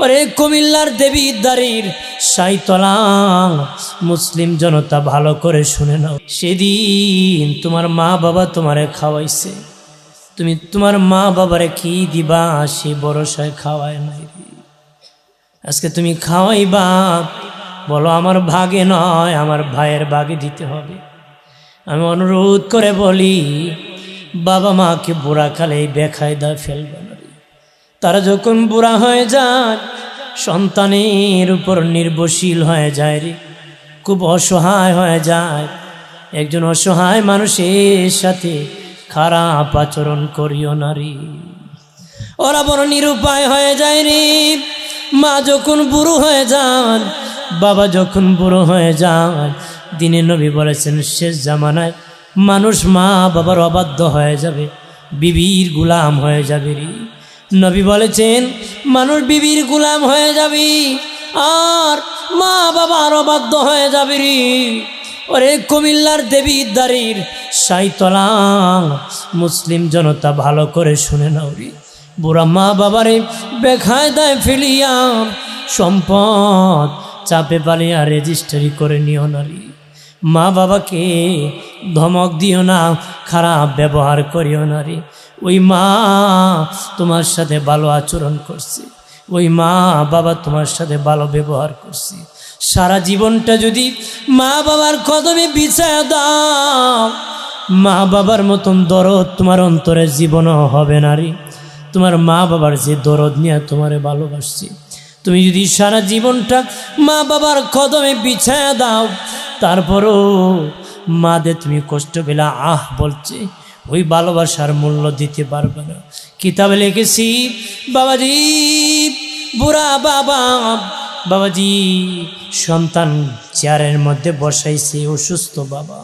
ওরে কুমিল্লার দেবীদ্বারির সাইতলা মুসলিম জনতা ভালো করে শুনে নাও, সেদিন তোমার মা বাবা তোমারে খাওয়াইছে, তুমি তোমার মা বাবারে কি দিবা সে ভরসায় খাওয়ায় নাই। আজকে তুমি খাওয়াইবা, বলো আমার ভাগে নয়, আমার ভাইয়ের ভাগে দিতে হবে। আমি অনুরোধ করে বলি, বাবা মাকে বুড়া কালে বেকায়দা ফেলবে না। তারা যখন বুড়া হয়ে যায়, সন্তানের উপর নির্ভরশীল হয়ে যায় রে, খুব অসহায় হয়ে যায়। একজন অসহায় মানুষের সাথে খারাপ আচরণ করিও নারী, ওরা বড় নিরুপায় হয়ে যায় রে। মা যখন বুড়ো হয়ে যান, বাবা যখন বুড়ো হয়ে যান, দিনে নবী বলেছেন শেষ জামানায় মানুষ মা বাবার অবাধ্য হয়ে যাবে, বিবির গোলাম হয়ে যাবে রে। নবী বলেছেন মানুষ বিবির গোলাম হয়ে যাবে আর মা বাবার অবাধ্য হয়ে যাবে রে। ওরে কুমিল্লার দেবীদ্বারির সাইতলা মুসলিম জনতা ভালো করে শুনে নাও রে, বুড়া মা বাবারে বেকায়দায় ফেলিয়া সম্পদ চাপে পালিয়া রেজিস্ট্রি করে নিও নারী। মা বাবাকে ধমক দিও না, খারাপ ব্যবহার করিও নারী। ওই মা তোমার সাথে ভালো আচরণ করছে, ওই মা বাবা তোমার সাথে ভালো ব্যবহার করছে, সারা জীবনটা যদি মা বাবার কদমে বিছায়া দাও, মা বাবার মতন দরদ তোমার অন্তরের জীবনও হবে নারী। তোমার মা বাবার যে দরদ নিয়ে তোমারে ভালোবাসছে, তুমি যদি সারা জীবনটা মা বাবার কদমে বিছায়া দাও, তারপরও মাদের তুমি কষ্ট পেলে আহ বলছে, ওই ভালোবাসার মূল্য দিতে পারবে না। কিতাবে লিখেছি বাবাজি, বুড়া বাবা, বাবাজি সন্তান চেয়ারের মধ্যে বসাইছে, অসুস্থ বাবা।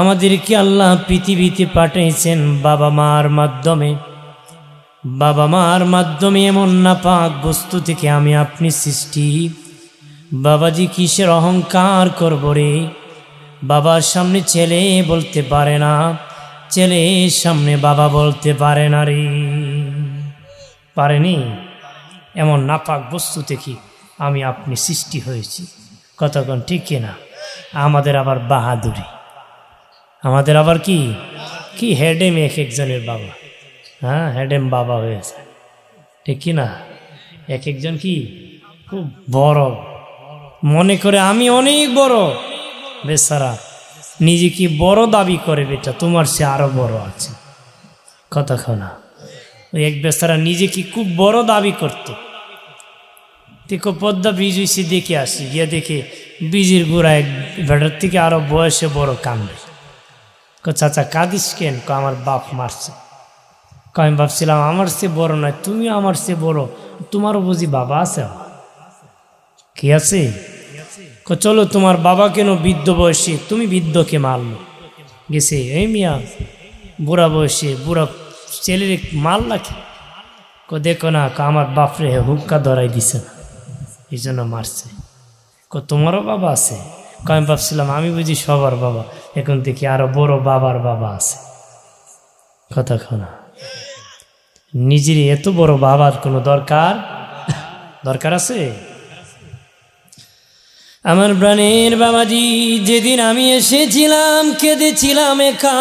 আমাদেরকে আল্লাহ পৃথিবীতে পাঠিয়েছেন বাবা মার মাধ্যমে। বাবা মার মাধ্যমে এমন নাপাক বস্তু থেকে আমি আপনি সৃষ্টি। বাবাজি কিসের অহংকার করব রে? বাবার সামনে ছেলে বলতে পারে না, ছেলের সামনে বাবা বলতে পারে না রে, পারেনি। এমন নাপাক বস্তু থেকে আমি আপনি সৃষ্টি হয়েছি, কতক্ষণ ঠিক কিনা? আমাদের আবার বাহাদুরি, আমাদের আবার কি কি হেডেম এক একজনের বাবা, হ্যাঁ হেডেম বাবা হয়েছে, ঠিক কিনা? এক একজন কি খুব বড় মনে করে আমি অনেক বড়, বেচারা নিজে কি বড় দাবি করে, বেটা তোমার সে আরো বড় আছে, কতক্ষণ। ওই এক বেচারা নিজে কি খুব বড় দাবি করতো, দেখো পদ্মা বীজ হয়েছে দেখে আসি, গিয়ে দেখে বীজের গোড়ায় ভেটার থেকে আরো বয়সে বড় কান্দে। চাচা কাঁদিস কেন? আমার বাপ মারছে। আমি ভাবছিলাম আমার সে বড় নয়, তুমি আমার সে বড়, তোমারও বুঝি বাবা আছে? কি আছে? চলো তোমার বাবা কেন বৃদ্ধ বয়সে, তুমি বৃদ্ধকে মারলো গেছে, এই মিয়া বুড়া বয়সে বুড়া ছেলের মাল রাখে। দেখো না আমার বাপরে হুক্কা ধরাই দিছে না, এই জন্য মারছে। তোমারও বাবা আছে? আমি ভাবছিলাম আমি বুঝি সবার বাবা, এখন দেখি আরো বড় বাবার বাবা আছে, কতক্ষণ। নিজের এত বড় বাবার কোনো দরকার আছে? আমার প্রাণের বাবাজি, যেদিন আমি এসেছিলাম কেঁদেছিলাম একা,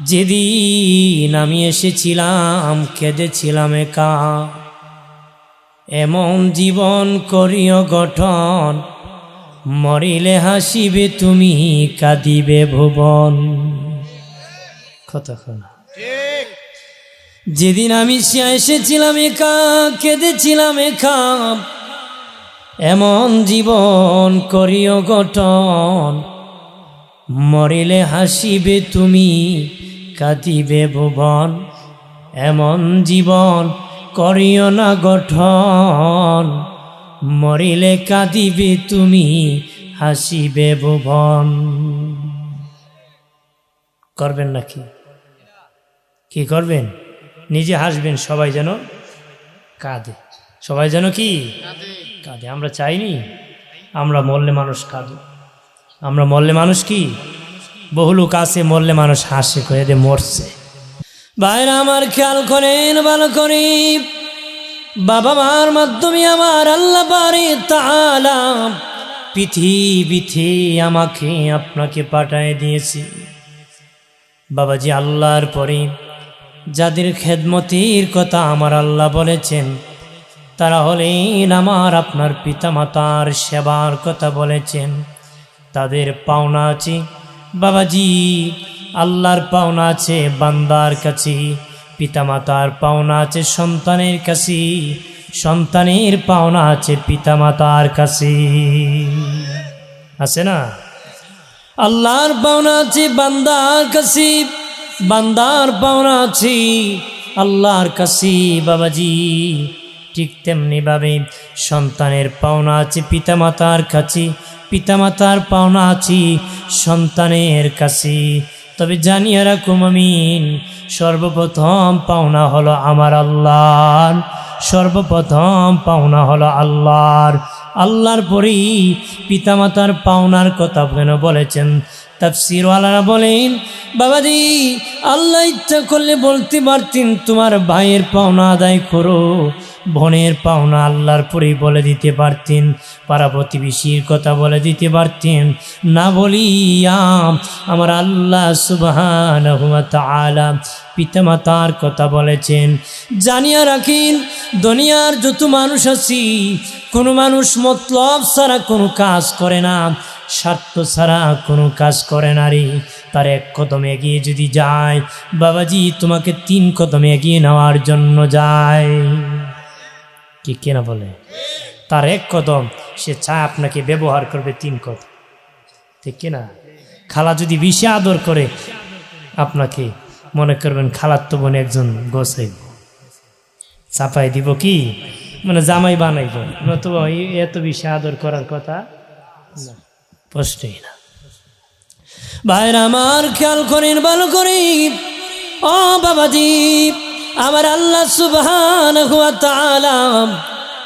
যেদিন আমি এসেছিলাম কেঁদেছিলাম একা। এমন জীবন করিও গঠন, মরিলে হাসিবে তুমি কাঁদিবে ভুবন, কতক্ষণ। যেদিন আমি এসেছিলাম একা কেঁদেছিলাম একা, এমন জীবন করিও গঠন, মরিলে হাসিবে তুমি কাঁদিবে ভুবন। এমন জীবন করিও না গঠন, মরিলে কাঁদিবে তুমি হাসিবে ভুবন। করবেন নাকি? কি করবেন? নিজে হাসবেন, সবাই যেন কাঁদে, সবাই যেন কি কাঁদে। আমরা চাইনি আমরা মরলে মানুষ কাঁদে, আমরা মরলে মানুষ কি বহু লোক আছে মরলে মানুষ হাসে, কয়ে মরছে। ভাইরা আমার খেয়াল করেন ভালো করে, বাবা মার মাধ্যমে আমার আল্লাহ বারে তাআলা পৃথিবীতে আমাকে আপনাকে পাঠায় দিয়েছি। বাবাজি, আল্লাহর পরে যাদের খেদমতের কথা আমার আল্লাহ বলেছেন তারা হলেন আমার আপনার পিতামাতার সেবার কথা বলেছেন। তাদের পাওনা আছে বাবাজি, আল্লাহর পাওনা আছে বান্দার কাছে, পিতামাতার পাওনা আছে সন্তানের কাছে, সন্তানের পাওনা আছে পিতামাতার কাছে। আছে না? আল্লাহর পাওনা আছে বান্দার কাছে, বান্দার পাওনা আছে আল্লাহর কাছে বাবাজি। ঠিক তেমনি ভাবে সন্তানের পাওনা আছে পিতামাতার কাছে, পিতামাতার পাওনা আছে সন্তানের কাছে। তবে জানিয়ে রাখুম আমিন, সর্বপ্রথম পাওনা হলো আমার আল্লাহর, সর্বপ্রথম পাওনা হলো আল্লাহর। আল্লাহর পরেই পিতামাতার পাওনার কথা কেন বলেছেন? তাফসীরওয়ালারা বলেন বাবাজি, আল্লাহ ইচ্ছা করলে বলতে পারতেন তোমার ভাইয়ের পাওনা আদায় করো, বোনের পাওনা আল্লাহর পরেই বলে দিতে পারতেন, পাড়া প্রতিবেশীর কথা বলে দিতে পারতেন। না বলিয়া আমার আল্লাহ সুবহানাহু ওয়া তাআলা পিতামাতার কথা বলেছেন। জানিয়া রাখেন, দুনিয়ার যত মানুষ আছি কোনো মানুষ মতলব ছাড়া কোনো কাজ করে না, স্বার্থ ছাড়া কোনো কাজ করে না রে। তার এক কদম এগিয়ে যদি যায় বাবাজি, তোমাকে 3 কদম এগিয়ে নেওয়ার জন্য যায়। কি কেনা বলে? তার এক কদম সে চায় আপনাকে ব্যবহার করবে 3 কদম, ঠিক কিনা? খালা যদি বেশি আদর করে আপনাকে, মনে করবেন খালার তো বোন একজন গোছাইব, চাপাই দিব কি মানে জামাই বানাইব, নতুবা এত বেশি আদর করার কথা না, প্রশ্নই না। ভাইরা আমার খেয়াল করেন ভালো করে, ও বাবাজি, আমার আল্লাহ সুবহানাহু ওয়া তাআলা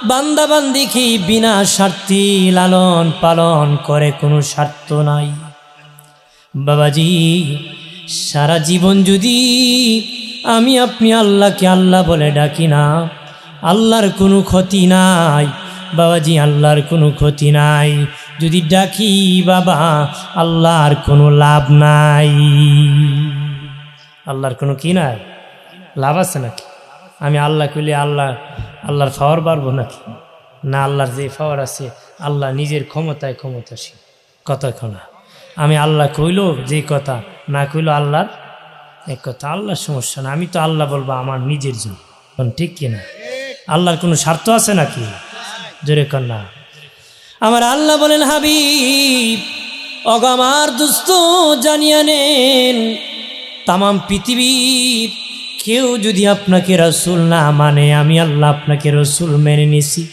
বান্দা বান্দিকে বিনা স্বার্থে লালন পালন করে, কোনো স্বার্থ নাই। বাবাজি, সারা জীবন যদি আমি আপনি আল্লাহকে আল্লাহ বলে ডাকি না, আল্লাহর কোনো ক্ষতি নাই বাবাজি, আল্লাহর কোনো ক্ষতি নাই। যদি ডাকি বাবা, আল্লাহর কোনো লাভ নাই। আল্লাহর কোনো কি নাই? লাভ আছে নাকি? আমি আল্লাহ কইলে আল্লাহর পাওয়ার পারবো নাকি? না, আল্লাহর যে পাওয়ার আছে, আল্লাহ নিজের ক্ষমতায় ক্ষমতাসীন, কথা না। আমি আল্লাহ কইলো যে কথা, না কইলো আল্লাহর এক কথা। আল্লাহর সমস্যা না, আমি তো আল্লাহ বলবো আমার নিজের জন্য, ঠিক কিনা? আল্লাহর কোনো স্বার্থ আছে নাকি? জোরে কর না। আমার আল্লাহ বলেন, হাবিব ওগো আমার দোস্ত জানিয়ে নেন, তামাম পৃথিবীর কেউ যদি আপনাকে রসুল না মানে, আমি আল্লাহ আপনাকে রসুল মেনে নিছি।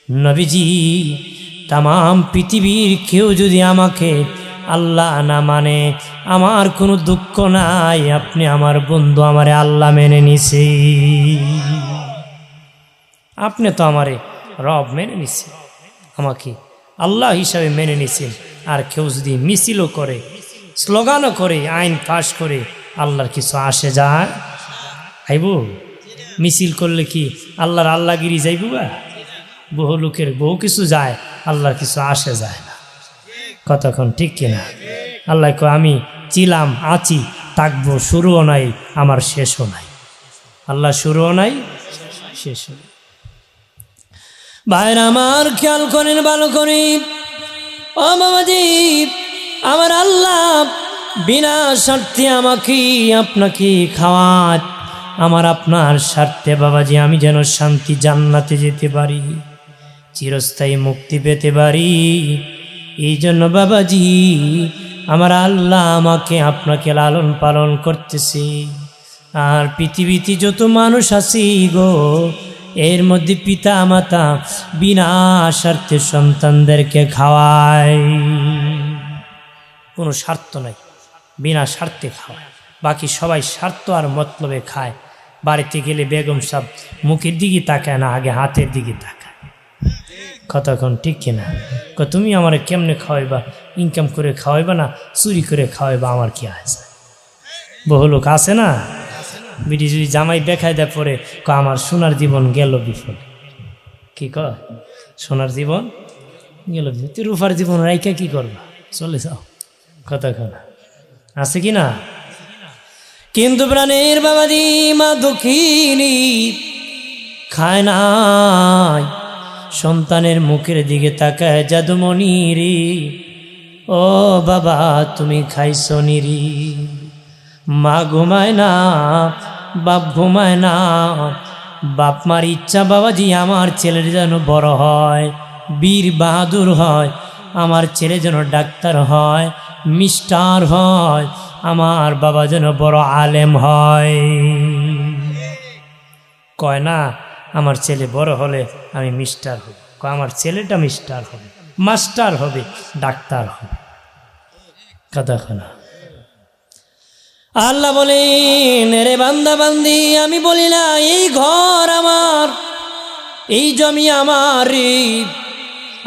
নবীজি, তামাম পৃথিবীর কেউ যদি আমাকে আল্লাহ না মানে, আমার কোনো দুঃখ নাই, আপনি আমার বন্ধু, আমারে আল্লাহ মেনে নিছি। আপনি তো আমারে রব মেনে নিছেন, আমাকে আল্লাহ হিসাবে মেনে নিছেন। আর কেউ যদি মিছিলও করে, স্লোগানও করে, আইন পাশ করে, আল্লাহর কিছু আসে যায়? আইব মিছিল করলে কি আল্লাহর আল্লাহগিরি যাইব? বহু লোকের বহু কিছু যায়, আল্লাহর কিছু আসে যায় না, কতক্ষণ ঠিক কিনা? আল্লাহ কয় আমি ছিলাম, আছি, থাকবো, শুরুও নাই আমার শেষও নাই। আল্লাহ শুরুও নাই শেষও নাই। ভাইরা আমার খেয়াল করেন ভালো করে, ও বাবাজি, আমার আল্লাহ বিনা স্বার্থে আমাকে আপনাকে খাওয়াত, আমার আপনার স্বার্থে বাবাজি আমি যেন শান্তি জান্নাতে যেতে পারি, চিরস্থায়ী মুক্তি পেতে পারি। এই জন্য বাবাজি আমার আল্লাহ আমাকে আপনাকে লালন পালন করতেছে। আর পৃথিবীতে যত মানুষ আছে গো, এর মধ্যে পিতা মাতা বিনা স্বার্থে সন্তানদেরকে খাওয়ায়, কোনো স্বার্থ নাই, বিনা স্বার্থে খাওয়ায়। বাকি সবাই স্বার্থ আর মতলবে খায়। বাড়িতে গেলে বেগম সাহেব মুখের দিকে তাকায় না, আগে হাতের দিকে তাকায়, কতক্ষণ ঠিক কিনা? তুমি আমার কেমনে খাওয়াইবা? ইনকাম করে খাওয়াইবা না চুরি করে খাওয়াইবা? আমার কি আছে? বহু লোক আছে না, বিটি যদি জামাই দেখায় দেয় পরে আমার সোনার জীবন গেল বিফল। কি কয় সোনার জীবন গেল বিফল, তুই রূপার জীবন রাইকা কি করবা, চলে যাও। কথা কথা আছে কি না? কিন্তু প্রাণের বাবাজি মা দুঃখিনী খায় নাই, সন্তানের মুখের দিকে তাকায় জাদুমণি রে, ও বাবা তুমি খাইছো নিরি। মা ঘুমায় না, বাপ ঘুমায় না। বাপ মার ইচ্ছা বাবাজি আমার ছেলের যেন বড় হয়, বীর বাহাদুর হয়, আমার ছেলে যেন ডাক্তার হয়, মিস্টার হয়, আমার বাবা যেন বড় আলেম হয়। কয় না আমার ছেলে বড় হলে আমি মিস্টার হব, আমার ছেলেটা মিস্টার হবে, মাস্টার হবে, ডাক্তার হবে। কথা শোনা। আল্লাহ বলেন রে বান্দা বান্দি, আমি বলি না এই ঘর আমার, এই জমি আমার,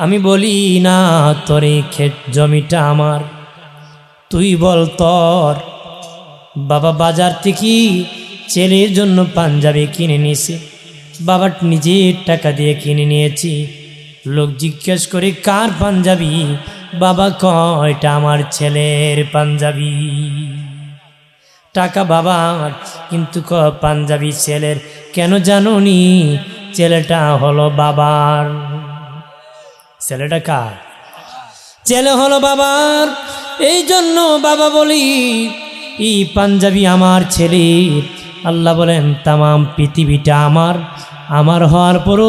আমি বলি না তোর এই ক্ষেত জমিটা আমার। তুই বল তোর বাবা বাজার থেকে ছেলের জন্য পাঞ্জাবি কিনে নিয়েছে, বাবা নিজের টাকা দিয়ে কিনে নিয়েছি। লোক জিজ্ঞেস করে কার পাঞ্জাবি, বাবা কয়টা আমার ছেলের পাঞ্জাবি। টাকা বাবা কিন্তু পাঞ্জাবি ছেলের। কেন জানো নি? ছেলেটা হলো বাবার। ছেলেটা কার? ছেলে হলো বাবার। এই জন্য বাবা বলি এই পাঞ্জাবি আমার ছেলের। আল্লাহ বলেন তামাম পৃথিবীটা আমার, আমার হওয়ার পরও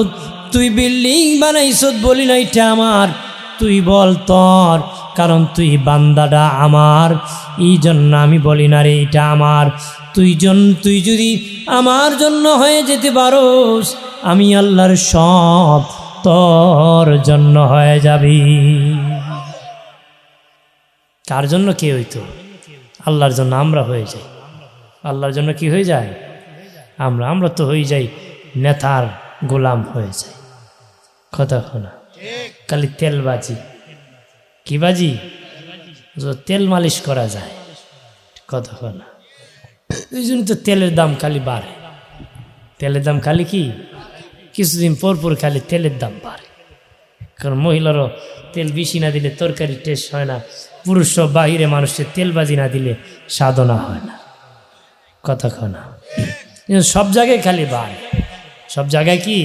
তুই বিল্ডিং বানাইছ, বলি না এটা আমার। তুই বল তোর, কারণ তুই বান্দাটা আমার, এই জন্য আমি বলি না রে এটা আমার। তুই যদি আমার জন্য হয়ে যেতে পারোস, আমি আল্লাহর সব তোর জন্য হয়ে যাবি। কার জন্য কে হইতো? আল্লাহর জন্য আমরা হয়ে যাই। আল্লাহর জন্য কি হয়ে যায়? আমরা তো হয়ে যাই নেতার গোলাম হয়ে যাই। কথা শোনা, খালি তেলবাজি। কি বাজি? তেল মালিশ করা যায়। কথা শোনা, এই জন্য তো তেলের দাম খালি বাড়ে। তেলের দাম খালি কি কিছুদিন পর পর খালি তেলের দাম বাড়ে। কারণ মহিলারও তেল বেশি না দিলে তরকারি টেস্ট হয় না, পুরুষ সব বাহিরে মানুষের তেলবাজি না দিলে সাধনা হয় না। কথা শোনা, সব জায়গায় খালি বাড়ে, সব জায়গায় কি?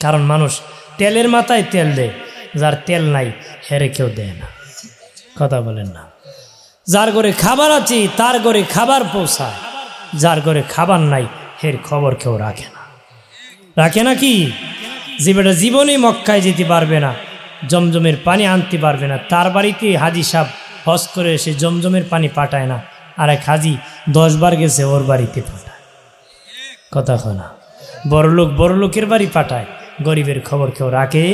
কারণ মানুষ তেলের মাথায় তেল দেয়, যার তেল নাই হেরে কেউ দেয় না। কথা বলেন না? যার ঘরে খাবার আছে তার ঘরে খাবার পৌঁছায়, যার ঘরে খাবার নাই হের খবর কেউ রাখে না। রাখে না কি? যে বেটা জীবনে মক্কায় যেতে পারবে না, জমজমের পানি আনতে পারবে না, তার বাড়িতে হাজি সাহেব হজ করে এসে জমজমের পানি পাঠায় না, আর এক হাজি 10 বার গেছে ওর বাড়িতে পাঠায়। কথা শোনা, বড় লোকের বাড়ি পাঠায়, গরিবের খবর কেউ রাখে?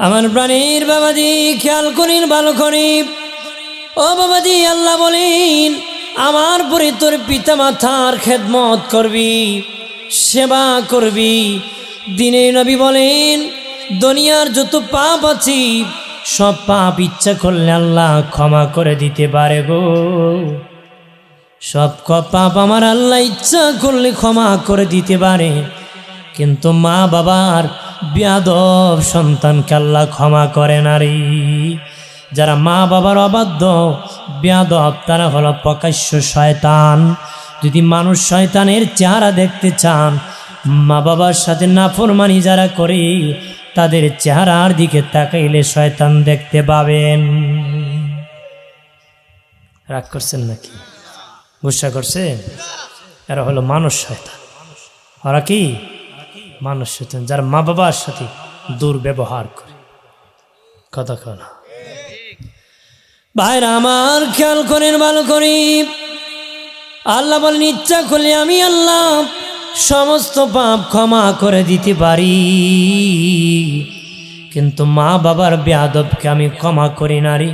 আমার প্রাণীর বাবাজি খেয়াল করিন, ভালো করি। ও বাবাজি, আল্লাহ বলেন আমার পরে তোর পিতা মাতার খেদমত করবি, সেবা করবি। দিনে নবী বলেন দুনিয়ার যত পাপ আছে সব পাপ ইচ্ছা করলে আল্লাহ ক্ষমা করে দিতে পারে গো। সব পাপ আমার আল্লাহ ইচ্ছা করলে ক্ষমা করে দিতে পারে, কিন্তু মা বাবার বেয়াদব সন্তানকে আল্লাহ ক্ষমা করে না রে। যারা মা বাবার অবাধ্য বেয়াদব তারা হলো প্রকাশ্য শয়তান। যদি মানুষ শয়তানের চেহারা দেখতে চান, মা বাবার সাথে নাফরমানি যারা করে তাদের চেহারার দিকে তাকাইলে শয়তান দেখতে পাবেন। রাগ করছেন নাকি? গুসা করছেন? এরা হলো মানুষ শয়তান। ওরা কি? মানুষ শয়তান, যারা মা বাবার সাথে দুর্ব্যবহার করে। কথা কনা ভাইরা আমার খেয়াল করেন, ভালো করি। আল্লাহ বলেন ইচ্ছা করলে আমি আল্লাহ সমস্ত পাপ ক্ষমা করে দিতে পারি, কিন্তু মা বাবার বেয়াদবকে আমি ক্ষমা করি না রে।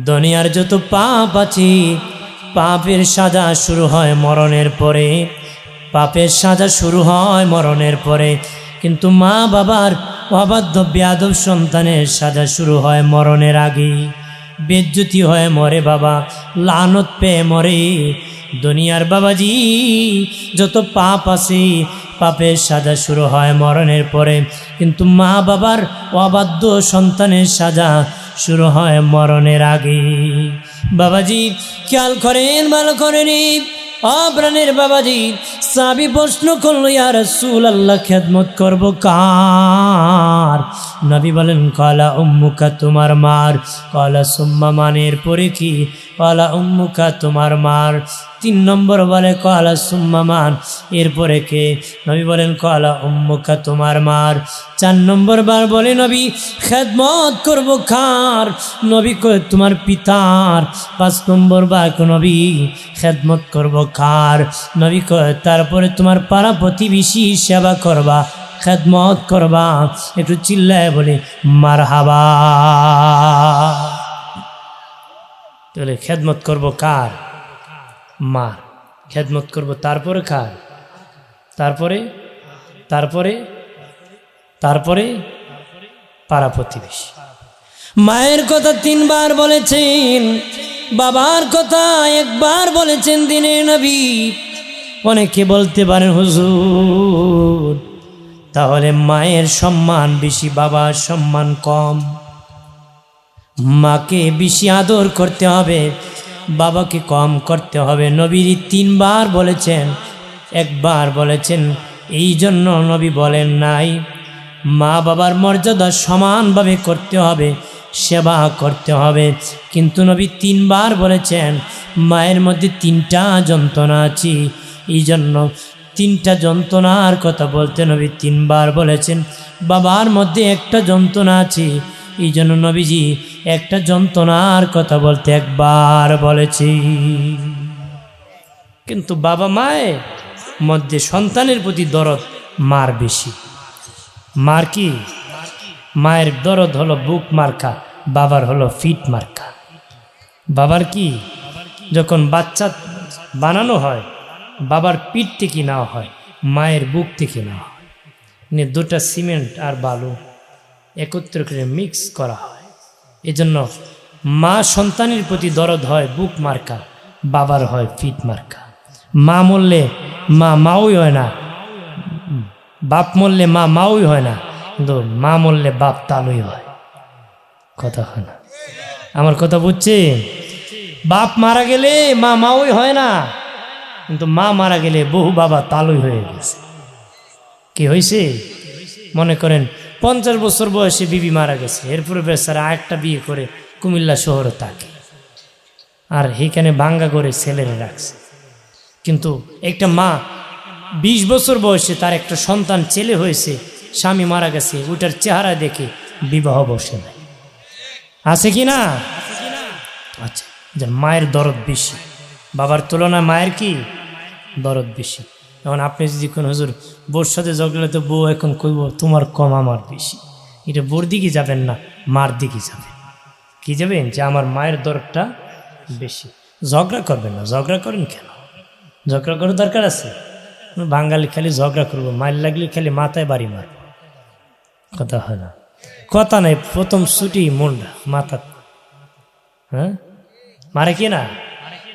দুনিয়ার যত পাপ আছে পাপের সাজা শুরু হয় মরণের পরে, পাপের সাজা শুরু হয় মরণের পরে, কিন্তু মা বাবার অবাধ্য বেয়াদব সন্তানের সাজা শুরু হয় মরণের আগে। বেজ্জতি হয়ে মরে বাবা, লানত পেয়ে মরে। দুনিয়ার বাবাজি যত পাপ আছে, পাপের সাজা শুরু হয় মরণের পরে, কিন্তু মা বাবার অবাধ্য সন্তানের সাজা শুরু হয় মরণের আগে। বাবাজি খেয়াল করেন, ভালো করেন প্রাণের বাবাজি। সাহাবী প্রশ্ন করলো, ইয়া রাসূলুল্লাহ খেদমত করব কার? নবী বলেন, কালা উম্মুকা, তোমার মার। কালা সুম্মা, মানের পরে কি? কালা উম্মুকা, তোমার মার। 3 নম্বর বলে কালা সুম্মা মান, এরপরে কে? নবী বলেন কালা উম্মুকা, তোমার মার। 4 নম্বর বার বলে নবী, খেদমত করব কার? নবী কয় তোমার পিতার। 5 নম্বর বার নবী, খেদমত করব কার? নবী কয় তারপরে তোমার পাড়া প্রতিবেশী সেবা করবা, খেদমত করবা। একটু চিল্লায় বলে মারহাবা। তাহলে খেদমত করব কার? মার। খেদমত করব তারপরে কার? তারপরে তারপরে তারপরে পাড়া প্রতিবেশী। মায়ের কথা 3 বার বলেছেন, বাবার কথা 1 বার বলেছেন দিনে নবী। অনেকে বলতে পারেন হুজুর, তাহলে মায়ের সম্মান বেশি, বাবার সম্মান কম। মাকে বেশি আদর করতে হবে, বাবাকে কম করতে হবে। নবী 3 বার বলেছেন, 1 বার বলেছেন। এই জন্য নবী বলেন নাই মা বাবার মর্যাদা সমানভাবে করতে হবে, সেবা করতে হবে। কিন্তু নবী 3 বার বলেছেন মায়ের মধ্যে 3টা যন্ত্রণা আছে। এই জন্য 3টা যন্ত্রণার কথা বলতে নবী 3 বার বলেছেন। বাবার মধ্যে 1টা যন্ত্রণা আছে, এই জন্য নবীজি 1টা যন্ত্রণার কথা বলতে 1 বার বলেছি। কিন্তু বাবা মায়ের মধ্যে সন্তানের প্রতি দরদ মার বেশি। মার কি? মায়ের দরদ হলো বুক মার্কা, বাবার হলো ফিট মার্কা। বাবার কি? যখন বাচ্চা বানানো হয় বাবার পিঠ থেকে নেওয়া হয়, মায়ের বুক থেকে নেওয়া হয়। নিয়ে 2টা সিমেন্ট আর বালু একত্র করে মিক্স করা হয়। এজন্য মা সন্তানের প্রতি দরদ হয় বুক মার্কা, বাবার হয় ফিট মার্কা। মা মরলে মা মাওই হয় না, বাপ মরলে মা মাওই হয় না, কিন্তু মা মরলে বাপ তালুই হয়। কথা হয় না? আমার কথা বুঝছে? বাপ মারা গেলে মা মাওই হয় না, কিন্তু মা মারা গেলে বহু বাবা তালুই হয়ে গেছে। কি হয়েছে? মনে করেন 50 বছর বয়সে বিবি মারা গেছে, এরপরে বেচারা আরেকটা বিয়ে করে কুমিল্লা শহরে থাকে, আর সেইখানে ভাঙ্গা করে ছেলেরে রাখছে। কিন্তু একটা মা 20 বছর বয়সে তার একটা সন্তান ছেলে হয়েছে, স্বামী মারা গেছে, ওটার চেহারা দেখে বিবাহ বসে নাই। আছে কি না? আচ্ছা, মায়ের দরদ বেশি, বাবার তুলনায় মায়ের কি দরদ বেশি। এখন আপনি যদি কোন হুজুর বোর সাথে ঝগড়া, তো বউ এখন কইব তোমার কম আমার বেশি, এটা বোর দিকে যাবেন না, মার দিকে যাবেন। কি যাবেন? যে আমার মায়ের দরদটা বেশি। ঝগড়া করবেন না। ঝগড়া করেন কেন? ঝগড়া করার দরকার আছে? বাঙালি খালি ঝগড়া করবো, মায়ের লাগলে খালি মাথায় বাড়ি মারব। কথা হয় না? কথা নাই, প্রথম ছুটি মুন্ডা মাথা। হ্যাঁ, মারে কি না?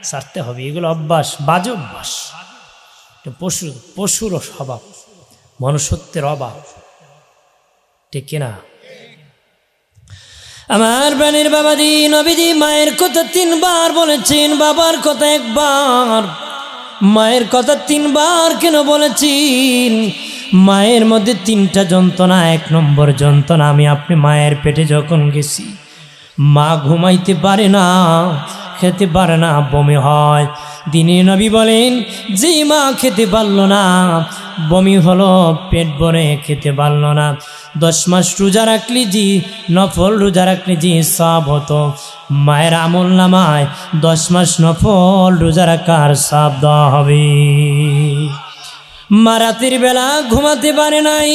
ছাড়তে হবে। এগুলো অভ্যাস, বাজে অভ্যাস, পশুর স্বভাব, মনুষ্যত্বের অভাব। ঠিক কিনা? আমার প্রাণের বাবাজি, নবীজি মায়ের কথা 3 বার বলেছেন, বাবার কথা 1 বার। মায়ের কথা 3 বার কেন বলেছেন? মায়ের মধ্যে 3টা যন্ত্রণা। 1 নম্বর যন্ত্রণা, আমি আপনি মায়ের পেটে যখন গেছি, মা ঘুমাইতে পারে না, খেতে পারে না, বমি হয়। দিনে নবী বলেন যে মা খেতে পারল না, বমি হলো, পেট ভরে খেতে পারল না, 10 মাস রোজা রাখলে জি, নফল রোজা রাখলে জি সব হতো। মায়ের আমল নামায় 10 মাস নফল রোজা রাখার সব দেওয়া হবে। মা রাতের বেলা ঘুমাতে পারে নাই,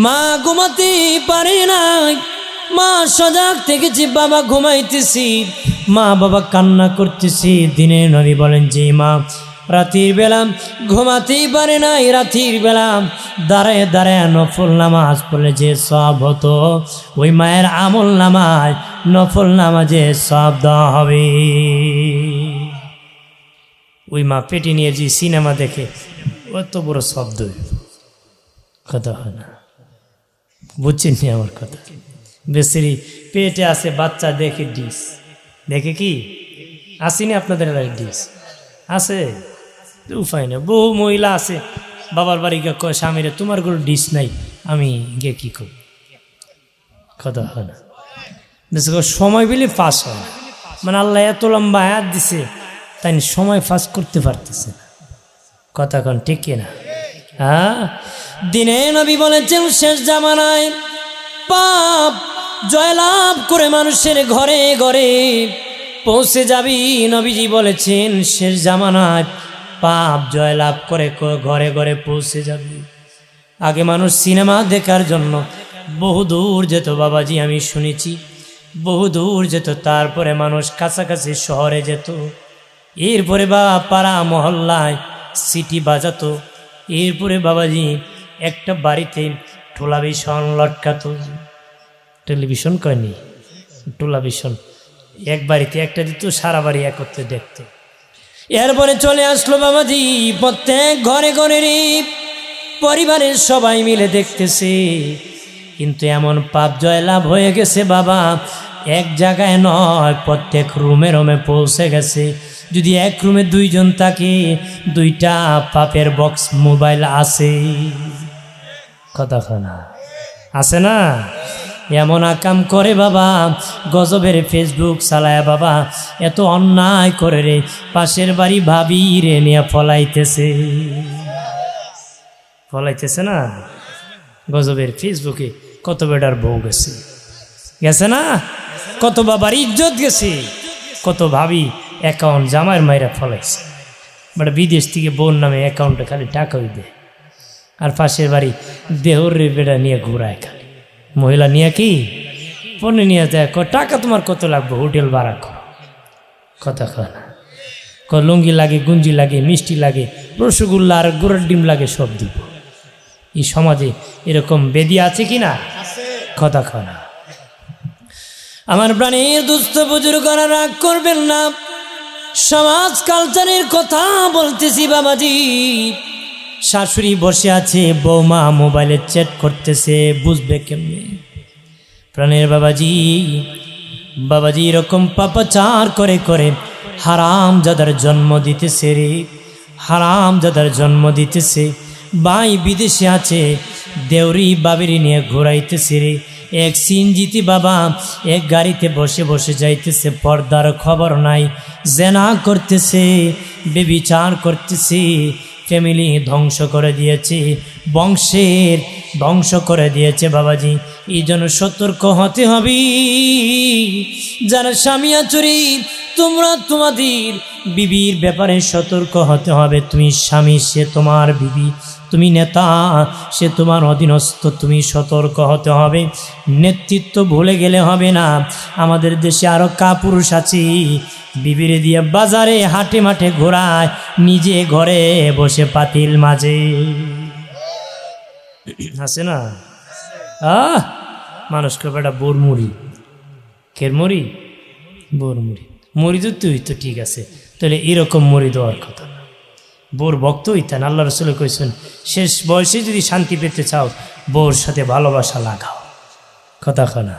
মা ঘুমাতে পারে নাই, মা সজাগ থেকেছি, বাবা ঘুমাইতেছি, মা বাবা কান্না করতেছি। দিনে নবী বলেন যে মা রাতের বেলা ঘুমাতেই পারে নাই, রাতের বেলা দাঁড়ায় দাঁড়ায় নফল নামাজ পড়লে যে সব হতো, ওই মায়ের আমল নামায় নফল নামাজে সব দেওয়া হবে। ওই মা পেটে নিয়ে যে সিনেমা দেখে অত বড় শব্দ, কথা হয় না, বুঝছেন নি আমার কথা? বেশি পেটে আছে বাচ্চা দেখে ডিস, দেখে কি আসেনি আপনাদের ডিস আছে? উপায় না, বহু মহিলা আছে বাবার বাড়ি গিয়ে কয় স্বামীরে তোমার কোনো ডিস নাই, আমি গিয়ে কী করব, কথা হয় না। সময় পেলে পাস হয় না, মানে আল্লাহ এত লম্বা আয়াত দিছে তাই সময় পাস করতে পারতেছে না, কথা কন ঠিক কিনা? হ্যাঁ, দিনে নবী বলেছেন শেষ জামানায় পাপ জয়লাভ করে মানুষের ঘরে ঘরে পৌঁছে যাবি। নবীজি বলেছেন শেষ জামানায় পাপ জয়লাভ করে ঘরে ঘরে পৌঁছে যাবি। আগে মানুষ সিনেমা দেখার জন্য বহু দূর যেত বাবাজি, আমি শুনেছি বহু দূর যেত, তারপরে মানুষ কাছাকাছি শহরে যেত, এরপরে বা পাড়া মহল্লায় সিটি বাজাতো, এরপরে বাবাজি একটা বাড়িতে টেলিভিশন লটকাতো, টেলিভিশন কয়নি টেলিভিশন এক বাড়িতে একটা দিত, সারা বাড়ি একত্রে দেখত। এরপরে চলে আসলো বাবাজি প্রত্যেক ঘরে ঘরে পরিবারের সবাই মিলে দেখতেছে, কিন্তু এমন পাপ জয়লাভ হয়ে গেছে বাবা, এক জায়গায় নয় প্রত্যেক রুমে রুমে পৌঁছে গেছে। যদি এক রুমে দুইজন থাকে, দুইটা পাপের বক্স মোবাইল আছে, কথা না আছে না? এমন আকাম করে বাবা, গজবের ফেসবুক চালায় বাবা, এত অন্যায় করে রে, পাশের বাড়ি ভাবি রে নিয়ে ফলাইতেছে না? গজবের ফেসবুকে কত বেটার বউ গেছে, গেছে না? কত বাবার ইজ্জত গেছে, কত ভাবি অ্যাকাউন্ট জামাইয়ের মায়েরা ফলাইছে, বাট বিদেশ থেকে বোন নামে অ্যাকাউন্টে খালি টাকাই দেয়, আর পাশের বাড়ি দেহর রে বেটা নিয়ে ঘুরায়, খালি মহিলা নিয়ে কি পণ্য নিয়ে যায়, টাকা তোমার কত লাগবে, হোটেল ভাড়া করো, কথা কয় না? লুঙ্গি লাগে, গুঞ্জি লাগে, মিষ্টি লাগে, রসগোল্লা আর গুড়ের ডিম লাগে, সব দিব। এই সমাজে এরকম বেদি আছে কি না? কথা কয় না? আমার প্রাণের দুস্থ বুজুর্গরা রাগ করবেন না, সমাজ কালচারের কথা বলতেছি বাবাজি। শাশুড়ি বসে আছে, বৌমা মোবাইলে চ্যাট করতেছে, বুঝবে কেমনে? প্রাণের বাবাজি এরকম পাপাচার করে করে হারাম জাদার জন্ম দিতেছে রে, হারাম জাদার জন্ম দিতেছে। ভাই বিদেশে আছে, দেউরি বাবিরি নিয়ে ঘুরাইতেছে রে, এক সিনজিতি বাবা এক গাড়িতে বসে বসে যাইতেছে, পর্দার খবর নাই, জেনা করতেছে, বেবিচার করতেছে, ফ্যামিলি ধ্বংস করে দিয়েছে, বংশের ধ্বংস করে দিয়েছে বাবাজি। এই জন্য সতর্ক হতে হবে। যারা স্বামী আচরি, তোমরা তোমাদের বিবির ব্যাপারে সতর্ক হতে হবে। তুমি স্বামী, সে তোমার বিবি, তুমি নেতা, সে তোমার অধীনস্থ, তুমি সতর্ক হতে হবে। নেতৃত্ব ভুলে গেলে হবে না। আমাদের দেশে আরও কাপুরুষ আছে, বিবিরে দিয়ে বাজারে হাটে মাঠে ঘোরায়, নিজে ঘরে বসে পাতিল মাঝে আছে না? মানুষকে বেটা বোর মুড়ি, খের মুড়ি, বোর মুড়ি, মুড়ি তো তুই তো ঠিক আছে, তাহলে এরকম মুড়ি দেওয়ার কথা না। বোর ভক্ত হইতেন, আল্লাহ রসুল কইছেন শেষ বয়সে যদি শান্তি পেতে চাও, বোর সাথে ভালোবাসা লাগাও, কথা না?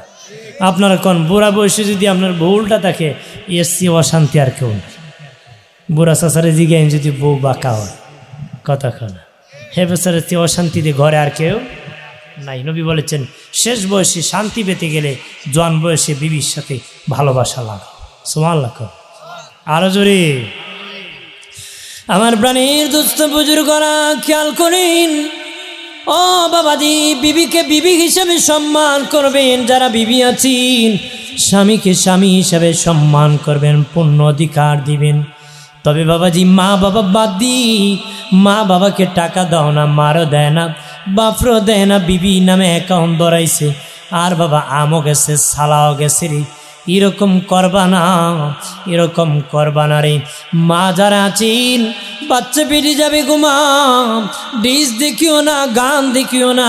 আপনারা কোন বুড়া বয়সে যদি আপনার বউলটা থাকে, এসছি অশান্তি আর কেউ না। বুড়া চাচারে জিগাইন যদি বউ বাঁকা হয়, কথা না? হে বেচারে অশান্তিতে ঘরে আর কেউ নাই। নবী বলেছেন শেষ বয়সে শান্তি পেতে গেলে জোয়ান বয়সে বিবির সাথে ভালোবাসা লাগাও। সুবহানাল্লাহ। আরো জোরে। আমার প্রাণীর দুস্থ বুজুর্গরা খেয়াল করেন, ও বাবাজি, বিবিকে বিবি হিসেবে সম্মান করবেন। যারা বিবি আছেন, স্বামীকে স্বামী হিসেবে সম্মান করবেন, পূর্ণ অধিকার দিবেন। তবে বাবাজি, মা বাবা বাদ দি, মা বাবাকে টাকা দাও না, মারও দেয় না, বাপরও দেয় না, বিবি নামে অ্যাকাউন্ট ধরাইছে, আর বাবা আমও গেছে, সালাও গেছে রে, এরকম করবা না, এরকম করবা না রে। মা যারা আছেন বাচ্চা পেটে যাবে ঘুমা, ডিস দেখিও না, গান দেখিও না,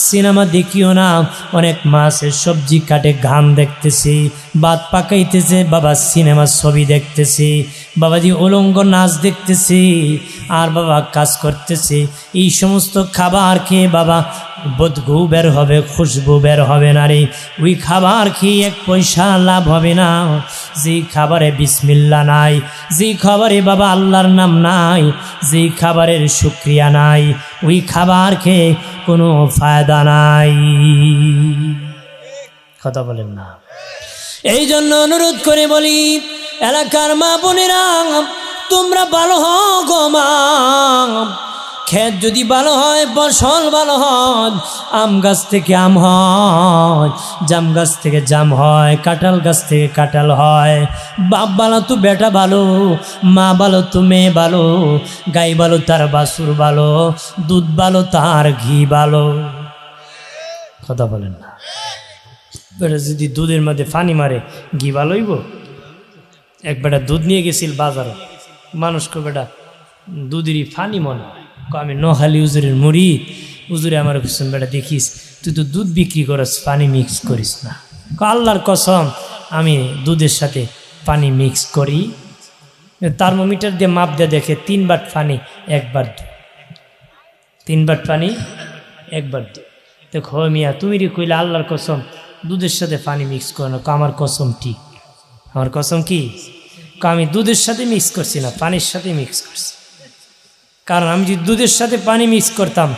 সিনেমা দেখিও না। অনেক মাছের সবজি কাটে গান দেখতেছে, ভাত পাকাইতেছে, বাবা সিনেমার ছবি দেখতেছে, বাবাজি উলঙ্গ নাচ দেখতেছে, আর বাবা কাজ করতেছে। এই সমস্ত খাবার খেয়ে বাবা বদবু বের হবে, খুশবু বের হবে না রে। ওই খাবার খেয়ে এক পয়সা লাভ হবে না। যেই খাবারে বিসমিল্লাহ নাই, যেই খাবারে বাবা আল্লাহর নাম নাই, যেই খাবারের শুকরিয়া নাই, ওই খাবার খেয়ে কোনো ফায়দা নাই। কথা বলেন না? এই জন্য অনুরোধ করে বলি, এলাকার মা বোনেরা, তোমরা ভালো হও গো মা। ক্ষেত যদি ভালো হয়, ফসল ভালো হয়, আম গাছ থেকে আম হয়, জাম গাছ থেকে জাম হয়, কাঁঠাল গাছ থেকে কাঁঠাল হয়। বাপ ভালো তো বেটা ভালো, মা ভালো তো মেয়ে ভালো, গাই ভালো তার বাছুর ভালো, দুধ ভালো তার ঘি ভালো। কথা বলেন না? বেটা যদি দুধের মধ্যে পানি মারে, ঘি ভালো হইব? এক বেটা দুধ নিয়ে গেছিল বাজারে, মানুষকে বেটা দুধেরই ফানি মনে হয়। আমি নোহালি উজুরের মুড়ি, উজুরে আমার পিছন বেটা দেখিস তুই তো দুধ বিক্রি করস, পানি মিক্স করিস না। আল্লাহর কসম আমি দুধের সাথে পানি মিক্স করি। থার্মোমিটার দিয়ে মাপ দিয়ে দেখে 3 বাট পানি 1 বার দুধ, 3 বাট পানি 1 বার দুধ। দেখো মিয়া তুমি রে কইলে আল্লাহর কসম দুধের সাথে পানি মিক্স করো না। আমার কসম ঠিক, আমার কসম কি, আমি দুধের সাথে মিক্স করছি না, পানির সাথে মিক্স করছি। কারণ আমি যদি দুধের সাথে পানি মিক্স করতাম,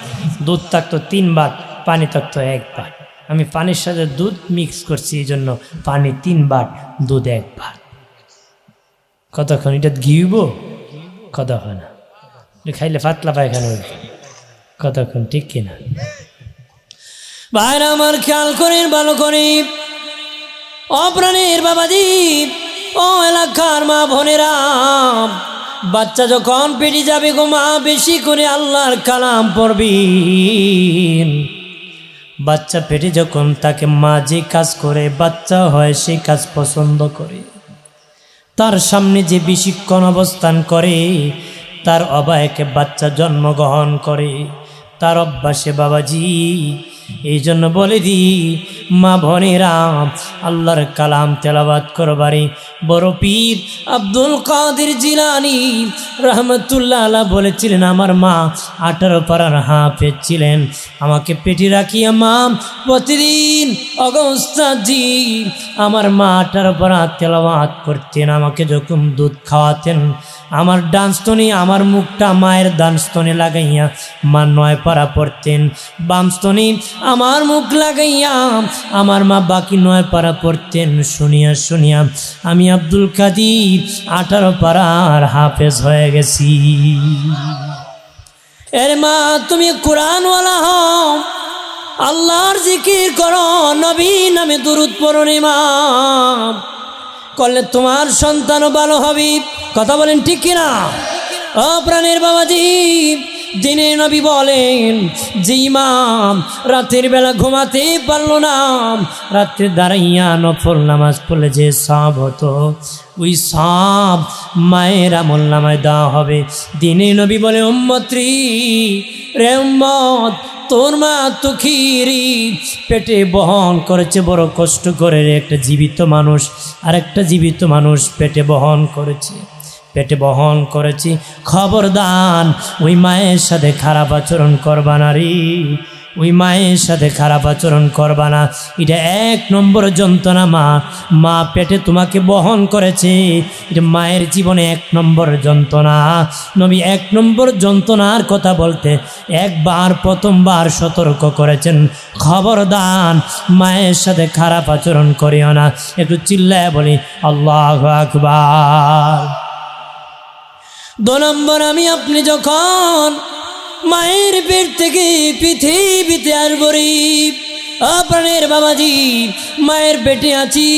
দুধ থাকতো 3 বার, পানি থাকতো 1 বার। আমি পানির সাথে দুধ মিক্স করছি, এই জন্য পানি 3 বার, দুধ 1 বার। কতক্ষণ এটা ঘিউব? কথা হয় না, খাইলে পাতলা পায়খানা হইব। কতক্ষণ, ঠিক কিনা? ভাইরা আমার খেয়াল করেন, ভালো করে অপ্রাণের বাবাজি, ও এলাকার মা বোনেরা, বাচ্চা যখন পেটে যাবে গো মা, বেশি করে আল্লাহর কালাম পড়বেন। বাচ্চা পেটে যখন তাকে মা যে কাজ করে বাচ্চা হয়, সেই কাজ পছন্দ করে। তার সামনে যে বেশিক্ষণ অবস্থান করে, তার অবায়কে বাচ্চা জন্মগ্রহণ করে, তার অভ্যাসে বাবাজি। এই জন্য বলে দি মা বোনেরা, আল্লাহর কালাম তেলাওয়াত করবারে বড় পীর আব্দুল কাদের জিলানী রহমতুল্লাহ আলাইহি বলেছিলেন, আমার মা 18 পারার হাফেজ ছিলেন। আমাকে পেটে রাখিয়া মা প্রতিদিন অগস্তাজি আমার মা 18 পারা তেলাওয়াত করতেন। আমাকে যখন দুধ খাওয়াতেন, আমার ডান স্তনে আমার মুখটা মায়ের ডান স্তনে লাগাইয়া মা 9 পারা পড়তেন, বাম স্তনে আমার মুখ লাগাইয়া আমার মা বাকি 9 পারা পড়তেন। শুনিয়া শুনিয়া আমি আব্দুল কাদের 18 পারার হাফেজ হয়ে গেছি। এর মা তুমি কোরআনওয়ালা হও, আল্লাহর জিকির করো, নবী নামে দুরূদ পড়ো রে মা, করলে তোমার সন্তানও ভালো হবে। কথা বলেন ঠিক কিনা? ও প্রাণের বাবাজি, দিনে নবী বলেন যে ইমাম রাতের বেলা ঘুমাতে পারলো না, রাত্রে দাঁড়াইয়া নফল নামাজ পড়লে যে সওয়াব হতো, ওই সওয়াব মায়ের আমল নামায় দেওয়া হবে। দিনে নবী বলে, উম্মতরি রে উম্মত, তোর মা তো খিরি পেটে বহন করেছে, বড় কষ্ট করে একটা জীবিত মানুষ আর একটা জীবিত মানুষ পেটে বহন করেছে, পেটে বহন করেছি। খবরদার ওই মায়ের সাথে খারাপ আচরণ করবা না রে, ওই মায়ের সাথে খারাপ আচরণ করবা না। এটা 1 নম্বর যন্ত্রণা। মা পেটে তোমাকে বহন করেছে, এটা মায়ের জীবনে 1 নম্বর যন্ত্রণা। নবী 1 নম্বর যন্ত্রণার কথা বলতে একবার প্রথমবার সতর্ক করেছেন, খবরদার মায়ের সাথে খারাপ আচরণ করিও না। একটু চিল্লায় বলি আল্লাহু আকবার। 2 নম্বর, আমি আপনি যখন মায়ের পেট থেকে পৃথিবীতে আসবরি, প্রাণের বাবাজি মায়ের পেটে আছি,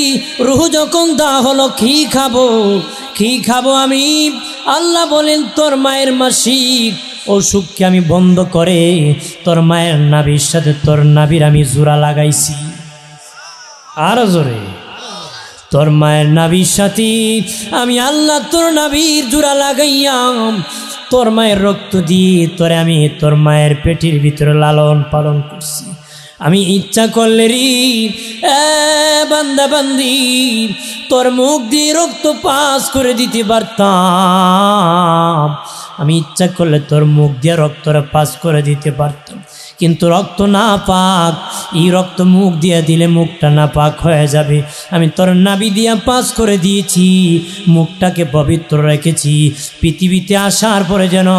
রুহ যখন দেওয়া হলো, কি খাবো, কি খাবো আমি? আল্লাহ বলেন, তোর মায়ের মাসিক অসুখকে আমি বন্ধ করে তোর মায়ের নাভির সাথে তোর নাভির আমি জোড়া লাগাইছি। আর জোরে, তোর মায়ের নাভির সাথে আমি আল্লাহ তোর নাভির জোড়া লাগাইয়াম তোর মায়ের রক্ত দিয়ে তোরে আমি তোর মায়ের পেটের ভিতরে লালন পালন করছি। আমি ইচ্ছা করলে রে বান্দা বান্দি তোর মুখ দিয়ে রক্ত পাস করে দিতে পারতাম, আমি ইচ্ছা করলে তোর মুখ দিয়ে রক্তটা পাস করে দিতে পারতাম, কিন্তু রক্ত না পাক, এই রক্ত মুখ দিয়ে দিলে মুখটা না পাক হয়ে যাবে। আমি তোর নাভি দিয়া পাস করে দিয়েছি, মুখটাকে পবিত্র রেখেছি। পৃথিবীতে আসার পরে যেন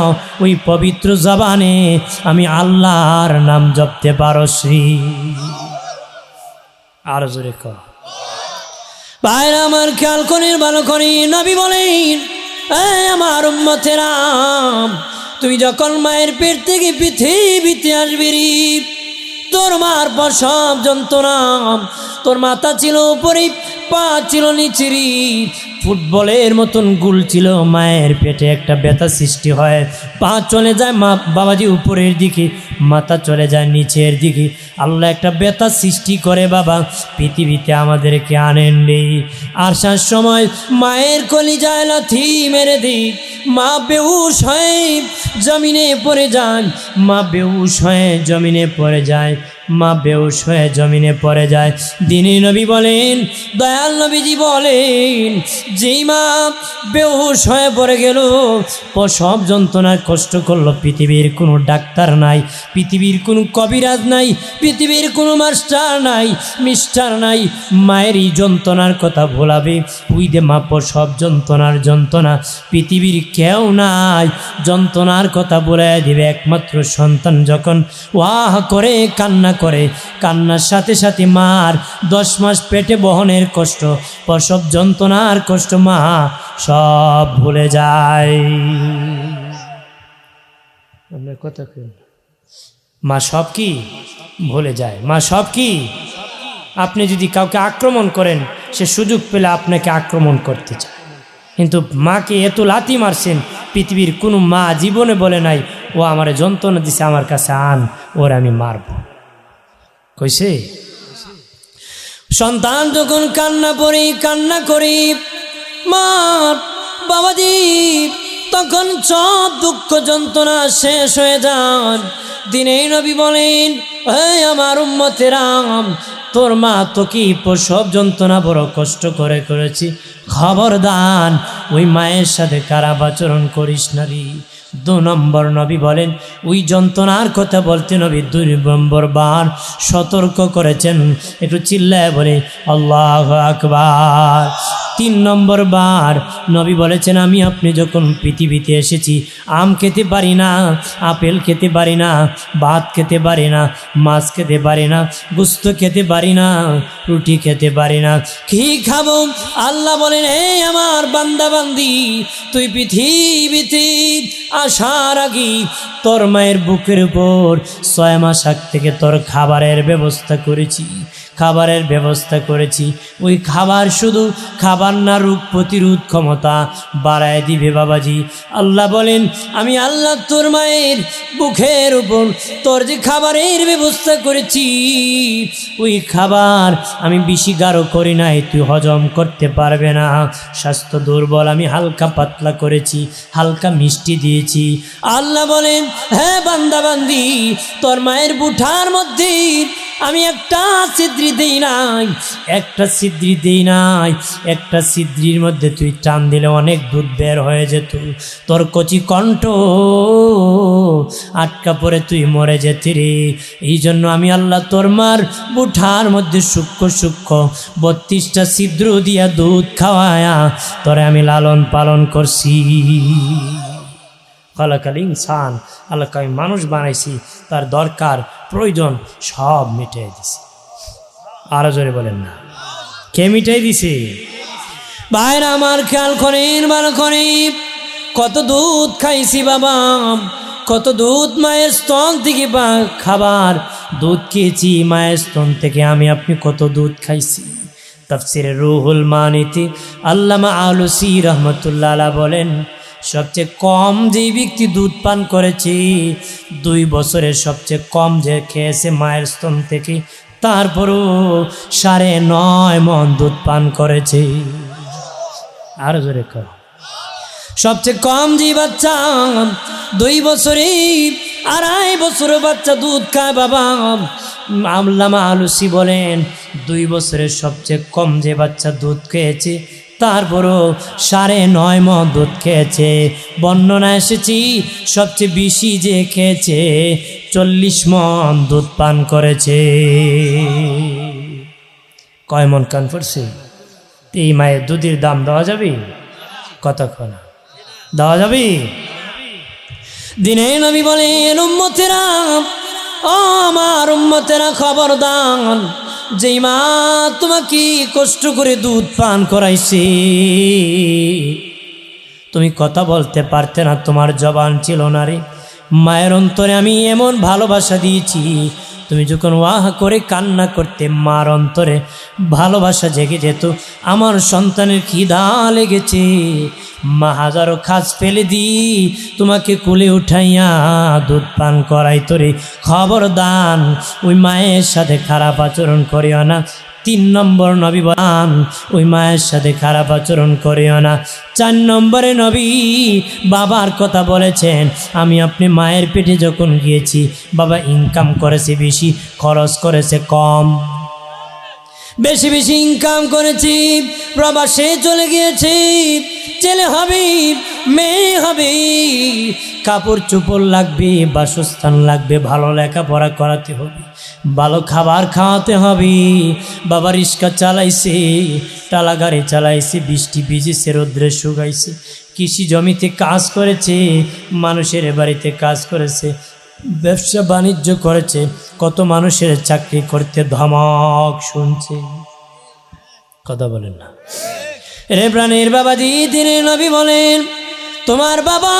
ওই পবিত্র জবানে আমি আল্লাহর নাম জপতে পারছি। আর জোরে কর ভাইরা আমার, খেয়াল করি ভালো করি। নবী বলেন আমার উম্মতেরা, তুই যখন মায়ের পেট থেকে পৃথিবীতে আসবি রে, তোর মার প্রসব যন্ত্রণা, তোর মাথা ছিল উপরে, পা ছিল নিচে রে, ফুটবলের মতন গুল ছিল। মায়ের পেটে একটা ব্যথা সৃষ্টি হয়, পা চলে যায় মা বাবাজি উপরের দিকে, মাথা চলে যায় নিচের দিকে। আল্লাহ একটা ব্যথা সৃষ্টি করে বাবা পৃথিবীতে আমাদেরকে আনেন রে। আসার সময় মায়ের কলিজায় লাথি মেরে দিই, মা বেহুশ হয়ে জমিনে পড়ে যায়, মা বেহুশ হয়ে জমিনে পড়ে যায়, মা বেহুশ হয়ে জমিনে পড়ে যায়। দিনে নবী বলেন, দয়াল নবীজি বলেন, যেই মা বেহুশ হয়ে পড়ে গেল, প্রসব যন্ত্রণায় কষ্ট করলো, পৃথিবীর কোনো ডাক্তার নাই, পৃথিবীর কোনো কবিরাজ নাই, পৃথিবীর কোনো মাস্টার নাই, মিস্টার নাই, মায়ের এই যন্ত্রণার কথা ভোলাবে। ওই দে মা প্রসব যন্ত্রণার যন্ত্রণা, পৃথিবীর কেউ নাই, যন্ত্রণার কথা বলে দিবে একমাত্র সন্তান যখন ওয়াহ করে কান্না করে, কান্নার সাথে সাথে মার 10 মাস পেটে বহনের কষ্ট, প্রসব যন্ত্রণার কষ্ট মা সব ভুলে যায়। আপনার কথা কি? মা সব কি ভুলে যায়, মা সব কি। আপনি যদি কাউকে আক্রমণ করেন, সে সুযোগ পেলে আপনাকে আক্রমণ করতে চায়, কিন্তু মাকে এত লাথি মারছেন, পৃথিবীর কোনো মা জীবনে বলে নাই ও আমার যন্ত্রণা দিছে, আমার কাছে আন, ওর আমি মারব। কইছে? সন্তান যখন কান্না করি মা বাবাজি, তখন সব দুঃখ যন্ত্রণা শেষ হয়ে যান। দিনে নবী বলেন, আমার উম্মতেরা, তোর মা তো কি প্রসব যন্ত্রণা বড় কষ্ট করে করেছি, খবরদার ওই মায়ের সাথে খারাপ আচরণ করিস না রে। 2 নম্বর নবী বলেন, ওই যন্ত্রণার কথা বলতে নবী 2 নম্বর বার সতর্ক করেছেন। একটু চিল্লায় বলে আল্লাহু আকবার। 3 নম্বর বার নবী বলেছেন, আমি আপনি যখন পৃথিবীতে এসেছি, আম খেতে পারি না, আপেল খেতে পারি না, ভাত খেতে পারি না, মাছ খেতে পারি না, গোস্ত খেতে পারি না, রুটি খেতে পারি না, কি খাবো? আল্লাহ বলেন, আমার বান্দা বান্দি, তুই পৃথিবীতে আসার আগে তোর মায়ের বুকের উপর 6 মাস আগ থেকে তোর খাবারের ব্যবস্থা করেছি। ওই খাবার শুধু খাবার না, রোগ প্রতিরোধ ক্ষমতা বাড়ায় দিবে বাবাজি। আল্লাহ বলেন, আমি আল্লাহ তোর মায়ের বুকের উপর তোর যে খাবারের ব্যবস্থা করেছি, ওই খাবার আমি বেশি গাঢ় করি নাই, তুই হজম করতে পারবে না। স্বাস্থ্য দুর্বল আমি হালকা পাতলা করেছি, হালকা মিষ্টি দিয়েছি। আল্লাহ বলেন, হ্যাঁ বান্দা বান্দি, তোর মায়ের বুঠার মধ্যে আমি একটা ছিদ্রি দেই নাই, একটা ছিদ্রির মধ্যে তুই টান দিলে অনেক দুধ বের হয়ে যেত, তোর কচি কণ্ঠ আটকা পড়ে তুই মরে যেতি রে। এই জন্য আমি আল্লাহ তোর মার বুঠার মধ্যে সূক্ষ্ম 32টা ছিদ্র দিয়া দুধ খাওয়ায়া তোরে আমি লালন পালন করছি। খালাকাল ইনসান, আল্লাহকে আমি মানুষ বানাইছি, তার দরকার প্রয়োজন সব মিটাই দিছি। আরো জোরে বলেন না, কে মিটাই দিছে? ভাইরা আমার, খেয়াল করেন ভালো করে, কত দুধ খাইছি বাবা, কত দুধ মায়ের স্তন থেকে খাবার দুধ খেয়েছি, মায়ের স্তন থেকে আমি আপনি কত দুধ খাইছি। তাফসিরে রুহুল মানিতে আল্লামা আলুসি রহমতুল্লাহ আলাইহি বলেন, সবচেয়ে কম যেই ব্যক্তি দুধ পান করেছে, 2 বছরের সবচেয়ে কম যে খেয়েছে মায়ের স্তন থেকে, তারপরও 9.5 মণ দুধ পান করেছে। আরো জোরে কর। সবচেয়ে কম যে বাচ্চা 2 বছরে 2.5 বছরের বাচ্চা দুধ খায় বাবা, আল্লামা আলুসি বলেন 2 বছরের সবচেয়ে কম যে বাচ্চা দুধ খেয়েছে তারপরও 9.5 মণ দুধ খেয়েছে। বর্ণনা এসেছি সবচেয়ে বেশি যে খেয়েছে 40 মণ দুধ পান করেছে। কয় মণ কান পড়ছে? এই মায়ের দুধের দাম দেওয়া যাবে? কতক্ষণ দেওয়া যাবে? দিনে নবী বলেন উম্মতেরা, ও আমার উম্মতেরা খবরদার, যেই মা তোমাকে কষ্ট করে দুধ পান করাইছে, তুমি কথা বলতে পারতে না, তোমার জবান ছিল না রে, মায়ের অন্তরে আমি এমন ভালোবাসা দিয়েছি, তুমি যখন ওয়াহ করে কান্না করতে মার অন্তরে ভালোবাসা জেগে যেত। আমার সন্তানের খিদা লেগেছে, মা হাজারো খাস ফেলে দি তোমাকে কোলে উঠাইয়া দুধ পান করাই তোরে। খবরদার ওই মায়ের সাথে খারাপ আচরণ করিও না। 3 নম্বর নবী বলেন ওই মায়ের সাথে খারাপ আচরণ করিও না। 4 নম্বরে নবী বাবার কথা বলেছেন, আমি আপনি মায়ের পেটে যখন গিয়েছি বাবা ইনকাম করেছে বেশি, খরচ করেছে কম। বেশি বেশি ইনকাম করেছি, প্রবাসে চলে গিয়েছি, ছেলে হবে মেয়ে হবে, কাপড় চোপড় লাগবে, বাসস্থান লাগবে, ভালো লেখাপড়া করাতে হবে, ভালো খাবার খাওয়াতে হবে। বাবা রিক্সা চালাইছে, টালা গাড়ি চালাইছে, বৃষ্টি ভিজেছে, রোদ্রে শুকাইছে, কৃষি জমিতে কাজ করেছে, মানুষের বাড়িতে কাজ করেছে, ব্যবসা বাণিজ্য করেছে, কত মানুষের চাকরি করতে ধমক শুনছে। কথা বলেন না রে প্রাণের বাবাজি। দিনের নবী বলেন তোমার বাবা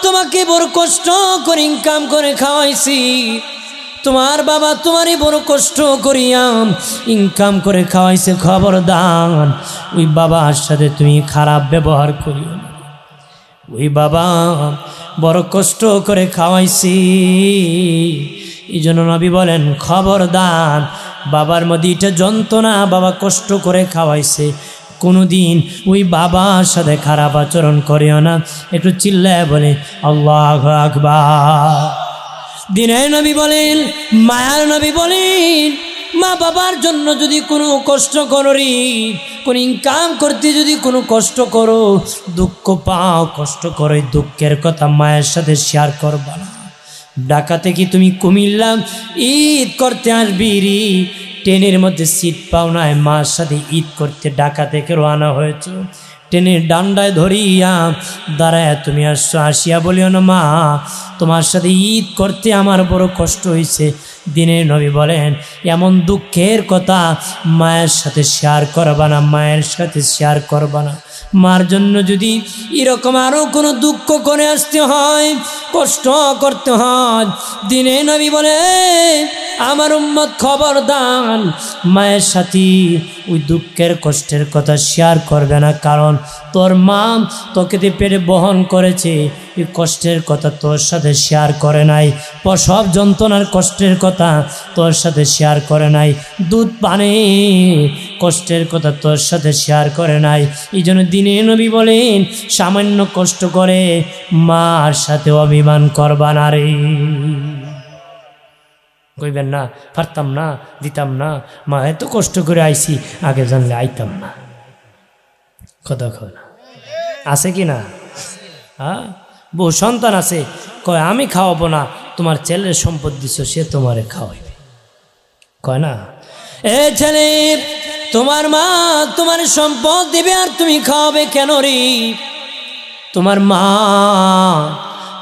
তোমাকে বড় কষ্ট করে ইনকাম করে খাওয়াইছি, তোমার বাবা তোমারই বড় কষ্ট করিয়া ইনকাম করে খাওয়াইছে, খবরদার ওই বাবার সাথে তুমি খারাপ ব্যবহার করিও না। ওই বাবা বড় কষ্ট করে খাওয়াইছি, এই জন্য নবী বলেন খবরদার বাবার মধ্যে এটা যন্ত্রণা, বাবা কষ্ট করে খাওয়াইছে, কোনোদিন ওই বাবার সাথে খারাপ আচরণ করিও না। একটু চিল্লায় বলে আল্লাহু আকবার। দিনের নবী বলেন, মায়ার নবী বলেন, মা বাবার জন্য যদি কোনো কষ্ট করো রে, কোন ইনকাম করতে যদি কোনো কষ্ট করো, দুঃখ পাও, কষ্ট করো, দুঃখের কথা মায়ের সাথে শেয়ার করবা না। ঢাকা থেকে তুমি কুমিল্লা ঈদ করতে আসবি রে, ট্রেনের মধ্যে সিট পাও নাই, মার সাথে ঈদ করতে ঢাকা থেকে রওনা হয়েছ, ট্রেনের ডান্ডায় ধরিয়া দাঁড়ায় তুমি আসছো, আসিয়া বলিও না মা তোমার সাথে ঈদ করতে আমার বড় কষ্ট হয়েছে। দিনের নবী বলেন এমন দুঃখের কথা মায়ের সাথে শেয়ার করবা না, মায়ের সাথে শেয়ার করবা না। মার জন্য যদি এরকম আরও কোনো দুঃখ করে আসতে হয়, কষ্ট করতে হয়, দিনে নবী বলে আমার উম্মত খবরদার মায়ের সাথে ওই দুঃখের কষ্টের কথা শেয়ার করবে না, কারণ তোর মা তোকে পেটে বহন করেছে, এই কষ্টের কথা তোর সাথে শেয়ার করে নাই, প্রসব যন্ত্রণার কষ্টের কথা তোর সাথে শেয়ার করে নাই, দুধ পানে কষ্টের কথা তোর সাথে শেয়ার করে নাই। এই জন্য দিনে নবী বলেন সামান্য কষ্ট করে মার সাথে অভিমান করবা না রে। কইবেন না পারতাম না, দিতাম না, মা এত কষ্ট করে আইছি, আগে জানলে আইতাম না। কথা কয় না, আছে কি না? হ্যাঁ, বহু সন্তান আছে কয় আমি খাওয়াবো না, তোমার ছেলের সম্পদ দিছ সে তোমারে খাওয়াইবে। কয় না এ ছেলে তোমার মা তোমার সম্পদ দেবে আর তুমি খাওয়াবে কেন রে? তোমার মা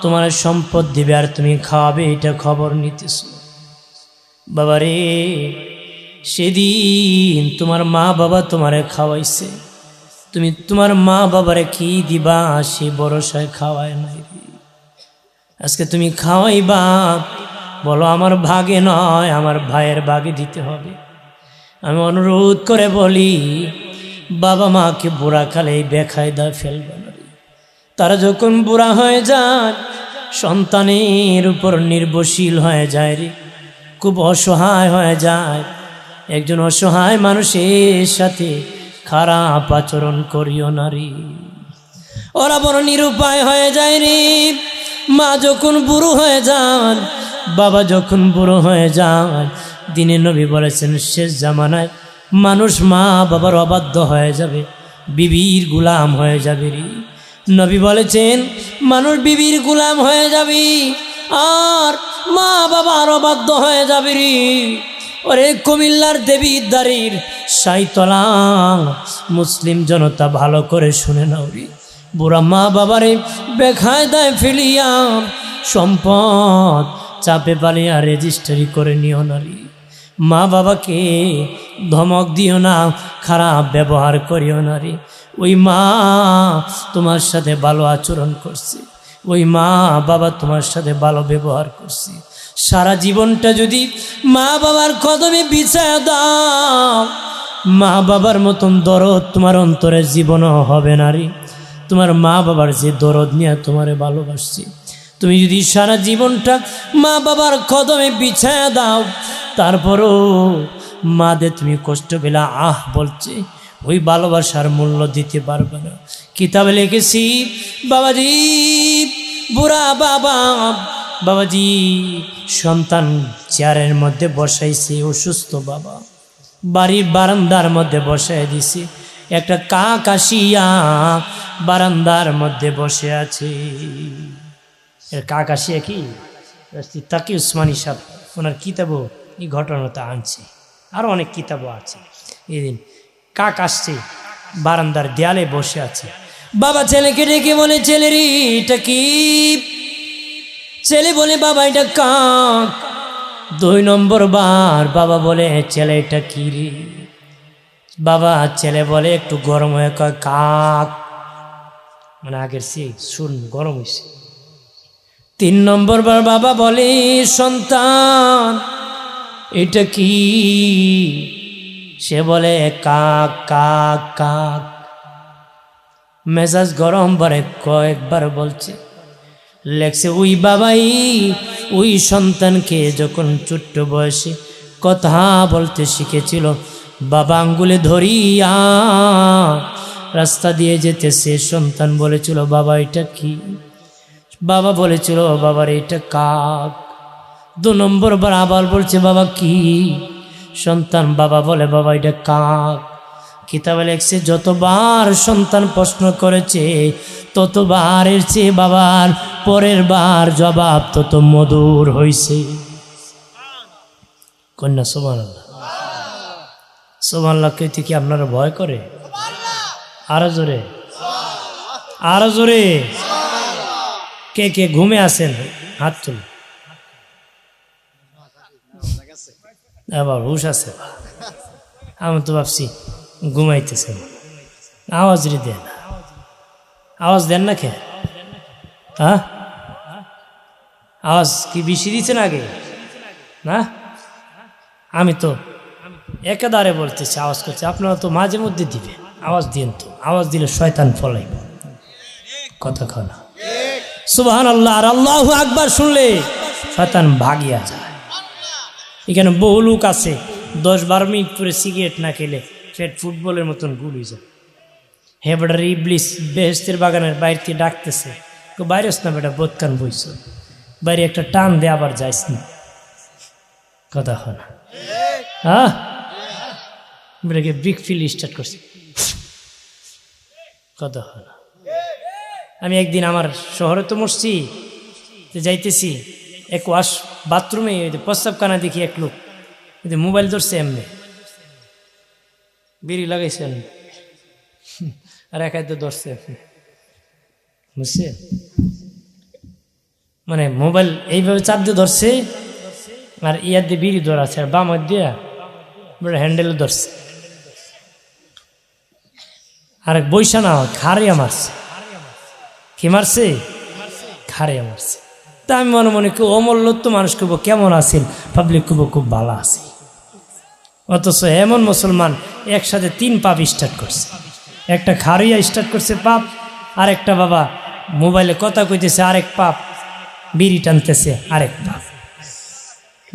তোমার সম্পদ দিবে আর তুমি খাওয়াবে, এটা খবর নিতেছ। বাবারে সেদিন তোমার মা বাবা তোমারে খাওয়াইছে, তুমি তোমার মা বাবারে কি দিবা সে ভরসায় খাওয়ায় নাই। আজকে তুমি খাওয়াইবা, বলো আমার ভাগে নয়, আমার ভাইয়ের ভাগে দিতে হবে। আমি অনুরোধ করে বলি বাবা মাকে বুড়া কালে বেকায়দা ফেলবে না। তারা যখন বুড়া হয়ে যায় সন্তানের উপর নির্ভরশীল হয়ে যায় রে, খুব অসহায় হয়ে যায়। একজন অসহায় মানুষের সাথে খারাপ আচরণ করিও নারী, ওরা বড় নিরুপায় হয়ে যায় রে। মা যখন বুড়ো হয়ে যান, বাবা যখন বুড়ো হয়ে যান, দিনে নবী বলেছেন শেষ জামানায় মানুষ মা বাবার অবাধ্য হয়ে যাবে, বিবির গুলাম হয়ে যাবে রে। নবী বলেছেন মানুষ বিবির গুলাম হয়ে যাবে আর মা বাবার অবাধ্য হয়ে যাবে রে। ওরে কুমিল্লার দেবীদ্বারের সাইতলা মুসলিম জনতা ভালো করে শুনে নাও রে, বুড়া মা বাবারে বেকায়দায় ফেলিয়া সম্পদ চাপে পালিয়া রেজিস্ট্রি করে নিও নারী। মা বাবাকে ধমক দিও না, খারাপ ব্যবহার করিও নারী। ওই মা তোমার সাথে ভালো আচরণ করছে, ওই মা বাবা তোমার সাথে ভালো ব্যবহার করছে, সারা জীবনটা যদি মা বাবার কদমে বিছায়া দাও, মা বাবার মতন দরদ তোমার অন্তরের জীবনও হবে নারী। তোমার মা বাবার যে দরদ নিয়ে তোমারে ভালোবাসছে, তুমি যদি সারা জীবনটা মা বাবার কদমে বিছায়া দাও, তারপরও মাদের তুমি কষ্ট পেলা আহ বলছে, ওই ভালোবাসার মূল্য দিতে পারবে না। কিতাবে লিখেছি বাবাজি, বুড়া বাবা বাবাজি সন্তান চেয়ারের মধ্যে বসাইছে, অসুস্থ বাবা বাড়ির বারান্দার মধ্যে বসাই দিছে, একটা কাক আসিয়া বারান্দার মধ্যে বসে আছে। এর কাক আসিয়া কি তাকে উসমানী সাহেব ওনার কিতাবও এই ঘটনাটা আনছে, আরও অনেক কিতাবও আছে। এদিন কাক আসছে, বারান্দার দেয়ালে বসে আছে। বাবা ছেলেকে ডেকে বলে, ছেলে রে এটা কি? ছেলে বলে বাবা এটা কাক। 2 নম্বর বার বাবা বলে ছেলে এটা কি রে? বাবা ছেলে বলে একটু গরম হয়ে কয় কাক, মানে আগের সে শুন গরম হয়েছে। 3 নম্বর বার বাবা বলে সন্তান এটা কি? সে বলে কাক কাক কাক। মেজাজ গরম বারে কয়েকবার বলছে। লেখছে ওই বাবাই ওই সন্তানকে যখন ছোট্ট বয়সে কথা বলতে শিখেছিল, বাবা আঙ্গুলে ধরিয়া রাস্তা দিয়ে যেতেছে, সন্তান বলেছিল বাবা এটা কি? বাবা বলেছিল বাবার এটা কাক। 2 নম্বর বার আবার বলছে বাবা কি? সন্তান বাবা বলে বাবা এটা কাক। কিতাবে লেখছে যতবার সন্তান প্রশ্ন করেছে ততবারের চেয়ে বাবার পরের বার জবাব তত মধুর হয়েছে। কন্যা সুবহানাল্লাহ, সুবহানাল্লাহ কইতে কি আপনারা ভয় করে? আরো জোরে, আরো জোরে। কে কে ঘুমে আছেন হাত তুল, আবার হুশ আছে। আমি তো ভাবছি ঘুমাইতেছেন। আওয়াজ রে দেন, আওয়াজ দেন না কে? হ্যাঁ আওয়াজ কি বেশি দিচ্ছেন আগে না? আমি তো একেবারে বলতেছি আওয়াজ করছি, আপনারা তো মাঝে মধ্যে দিবেন। আওয়াজ দিন তো, আওয়াজ দিলে শয়তান ফলাইব। কথা খানা সুবহানাল্লাহ আর আল্লাহু আকবার শুনলে শয়তান ভাগিয়া যায়। এখানে বহু লোক আছে 10-12 মিনিট পরে সিগারেট না খেলে ফেট ফুটবলের মতন গুলি যায়। হে বেটা ইবলিস বেহেশতের বাগানের বাইরে থেকে ডাকতেছে, বাইরেস না বেটা বোধকান বইছ, বাইরে একটা টান দে আবার যাইস না। কথা হয় না? হ্যাঁ বেটাকে ব্রিক ফিল স্টার্ট করছে। কথা হয় না? আমি একদিন আমার শহরে তো মরছি, যাইতেছি এক ওয়াশ বাথরুমে প্রস্তাবখানা দেখি এক লোক মোবাইল ধরছে, এমনি বিড়ি লাগাইছেন আর এক হাতে ধরছে, বুঝছে? মানে মোবাইল এইভাবে চাপ দিয়ে ধরছে আর ইয়ার দিয়ে বিড়ি ধরাছে, আর বাম হাত দিয়ে হ্যান্ডেল ধরছে। আর বৈশা না খারিয়া মারছে। কি মারছে? খারিয়া মারছে। তা আমি মনে মনে কেউ অমূল্য তো মানুষ কেবো কেমন আছেন, পাবলিক কেবো খুব ভালো আছে। অথচ এমন মুসলমান একসাথে 3 পাপ স্টার্ট করছে। একটা খারিয়া স্টার্ট করছে পাপ, আর একটা বাবা মোবাইলে কথা কইতেছে আরেক পাপ, বিড়ি টানতেছে আরেক পাপ।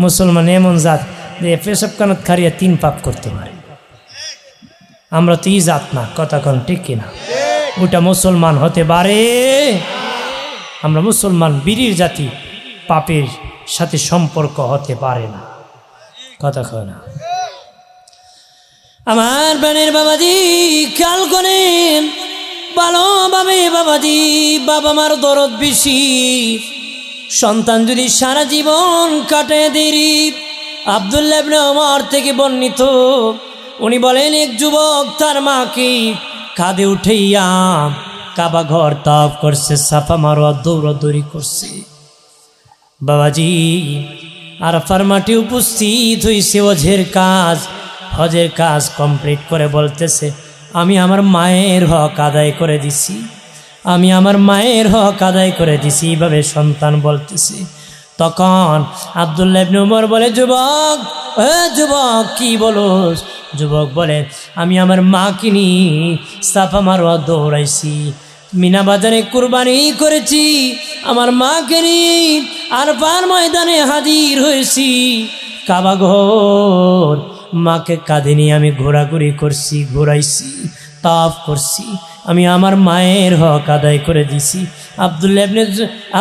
মুসলমান এমন জাত যে পেশাব কানত খারিয়া 3 পাপ করতে পারে। আমরা তো ই জাত না, কথা কোন ঠিক কিনা? ওটা মুসলমান হতে পারে। আমরা মুসলমান বীরের জাতি, পাপের সাথে সম্পর্ক হতে পারে না, কথা কয় না। আমার প্রাণের বাবাজি খেয়াল করেন ভালোভাবে বাবাজি, বাবা মার দরদ বেশি, সন্তান যদি সারা জীবন কাটে দেরি। আব্দুল্লাহ ইবনে ওমর থেকে বর্ণিত, উনি বলেন এক যুবক তার মাকে কাঁধে উঠাইয়া কাবা ঘর তাওয়াফ করছে, সাফা মারোয়া দৌড়াদৌড়ি করছে। বাবাজি আরাফার মাটি উপস্থিত হয়েছে, হজের কাজ কমপ্লিট করে বলতেছে, আমি আমার মায়ের হক আদায় করে দিছি, আমি আমার মায়ের হক আদায় করে দিছি, এইভাবে সন্তান বলতেছে। তখন আব্দুল্লাহ ইবনে ওমর বলে, যুবক যুবক কি বলোস? যুবক বলে, আমি আমার মাকে নিয়ে সাফা মারোয়া দৌড়াইছি, মিনা বাজারে কুরবানি করেছি, আমার মাকে নিয়ে আরফার ময়দানে হাজির হয়েছি, কাবা ঘর মাকে কাঁধে নিয়ে আমি ঘোরাঘুরি করছি, ঘোরাইছি, তাওয়াফ করছি, আমি আমার মায়ের হক আদায় করে দিছি।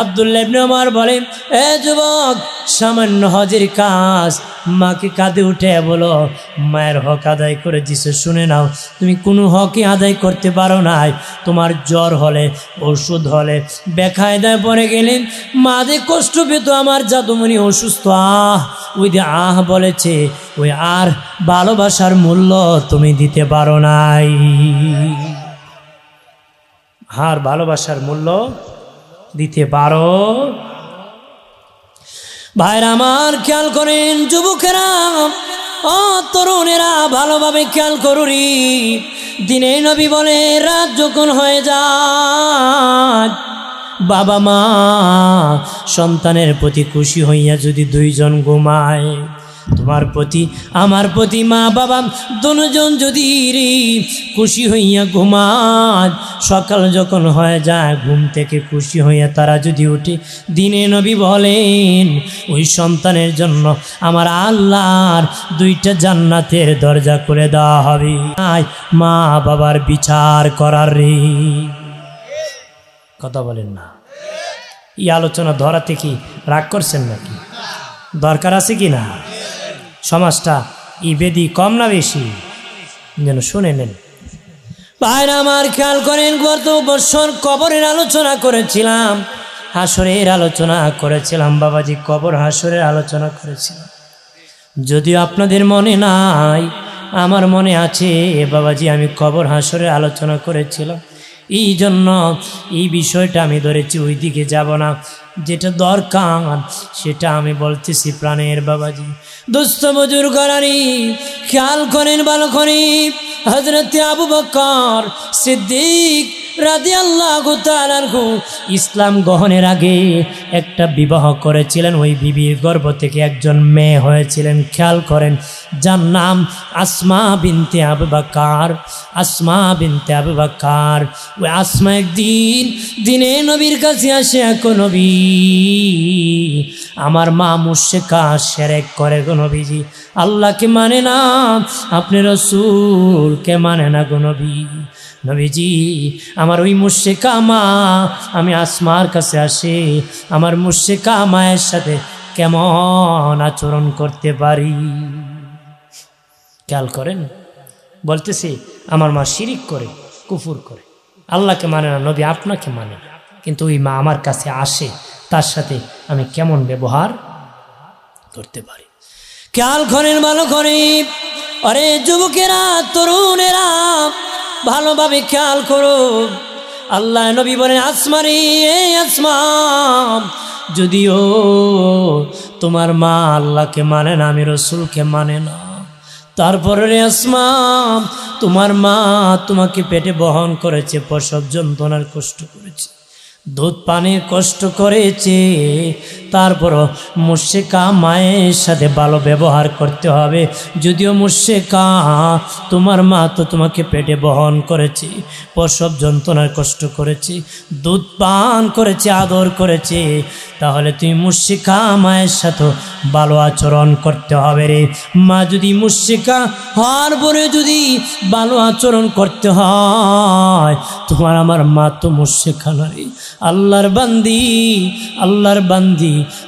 আব্দুল্লাহ ইবনে ওমর বলেন, এ যুবক, সামান্য হজের কাজ মাকে কাঁধে উঠে বলো মায়ের হক আদায় করে দিছে। শুনে নাও, তুমি কোনো হকই আদায় করতে পারো নাই। তোমার জ্বর হলে, ওষুধ হলে, বেকায়দায় পড়ে গেলেন, মাঝে কষ্ট পেত, আমার জাদুমণি অসুস্থ, ওই যে বলেছে, ওই আর ভালোবাসার মূল্য তুমি দিতে পারো নাই। আর ভালোবাসার মূল্য দিতে পারো। ভাইরা আমার খেয়াল করেন, যুবকেরা ও তরুণেরা ভালোভাবে খেয়াল করুরি। দিনে নবী বলে, রাত যখন হয়ে যায়, বাবা মা সন্তানের প্রতি খুশি হইয়া যদি 2 জন ঘুমায়, তোমার প্রতি আমার প্রতি মা বাবা দুজন যদি খুশি হইয়া ঘুমায়, সকাল যখন হয়ে যায় ঘুম থেকে খুশি হইয়া তারা যদি উঠে, দিনে নবী বলেন ওই সন্তানের জন্য আমার আল্লাহর 2টা জান্নাতের দরজা করে দেওয়া হবে। মা বাবার বিচার করার রে, কথা বলেন না। এই আলোচনা ধরাতে কি রাগ করছেন নাকি? দরকার আছে কি না? সমাজটা বেদি কম না বেশি যেন শুনে নেন। ভাইরা আমার খেয়াল করেন, গত বছর কবরের আলোচনা করেছিলাম, হাসরের আলোচনা করেছিলাম বাবাজি, কবর হাসরের আলোচনা করেছিলাম। যদিও আপনাদের মনে নাই, আমার মনে আছে বাবাজি, আমি কবর হাসরের আলোচনা করেছিলাম। এই জন্য এই বিষয়টা আমি ধরেছি, ওই দিকে যাব না, যেটা দরকার সেটা আমি বলতেছি প্রাণের বাবাজি। দোস্ত বুজুর্গরানি খেয়াল করেন ভালো করে, হযরত আবু বকর সিদ্দিক রাদিয়াল্লাহু তাআলা আনহু ইসলাম গ্রহণের আগে একটা বিবাহ করেছিলেন। ওই বিবির গর্ভ থেকে একজন মেয়ে হয়েছিলেন। খেয়াল করেন, যার নাম আসমা বিনতে আবু বকর। আসমা বিনতে আবু বকর, ওই আসমা একদিন দিনে নবীর কাছে আসে, এক নবী, আমার মা মুশরিকা, শিরক করে গো নবীজি, আল্লাহকে মানে না, আপনি রাসূলকে মানে না গো নবী। নবীজি, আমার ওই মুশরিকা মা, আমি আসমার কাছে আসি, আমার মুশরিকা মায়ের সাথে কেমন আচরণ করতে পারি? খেয়াল করেন, বলতেছি আমার মা শিরিক করে, কুফর করে, আল্লাহকে মানে না, নবী আপনাকে মানে না, কিন্তু ওই মা আমার কাছে আসে, তার সাথে আমি কেমন ব্যবহার করতে পারি? খেয়াল করেন ভালো করে। আরে যুবকেরা, তরুণেরা, ভালোভাবে খেয়াল করো। আল্লাহ নবী বলেন, আসমারে, আসমা, যদিও তোমার মা আল্লাহকে মানে না, আমি রসুলকে মানে না, তারপরে রে আসমা, তোমার মা তোমাকে পেটে বহন করেছে, প্রসব যন্ত্রণার কষ্ট করেছে, দুধ পানির কষ্ট করেছে, তারপরও মুশরিকা মায়ের সাথে ভালো ব্যবহার করতে হবে। যদিও মুশরিকা তোমার মা তো তোমাকে পেটে বহন করেছে, প্রসব যন্ত্রণার কষ্ট করেছে, দুধ পান করেছে, আদর করেছে, তাহলে তুমি মুশরিকা মায়ের সাথে ভালো আচরণ করতে হবে রে। মা যদি মুশরিকা হওয়ার পরে যদি ভালো আচরণ করতে হয়, তোমার আমার মা তো মুশরিকা নয়, আল্লাহর বান্দি, আল্লাহর বান্দি।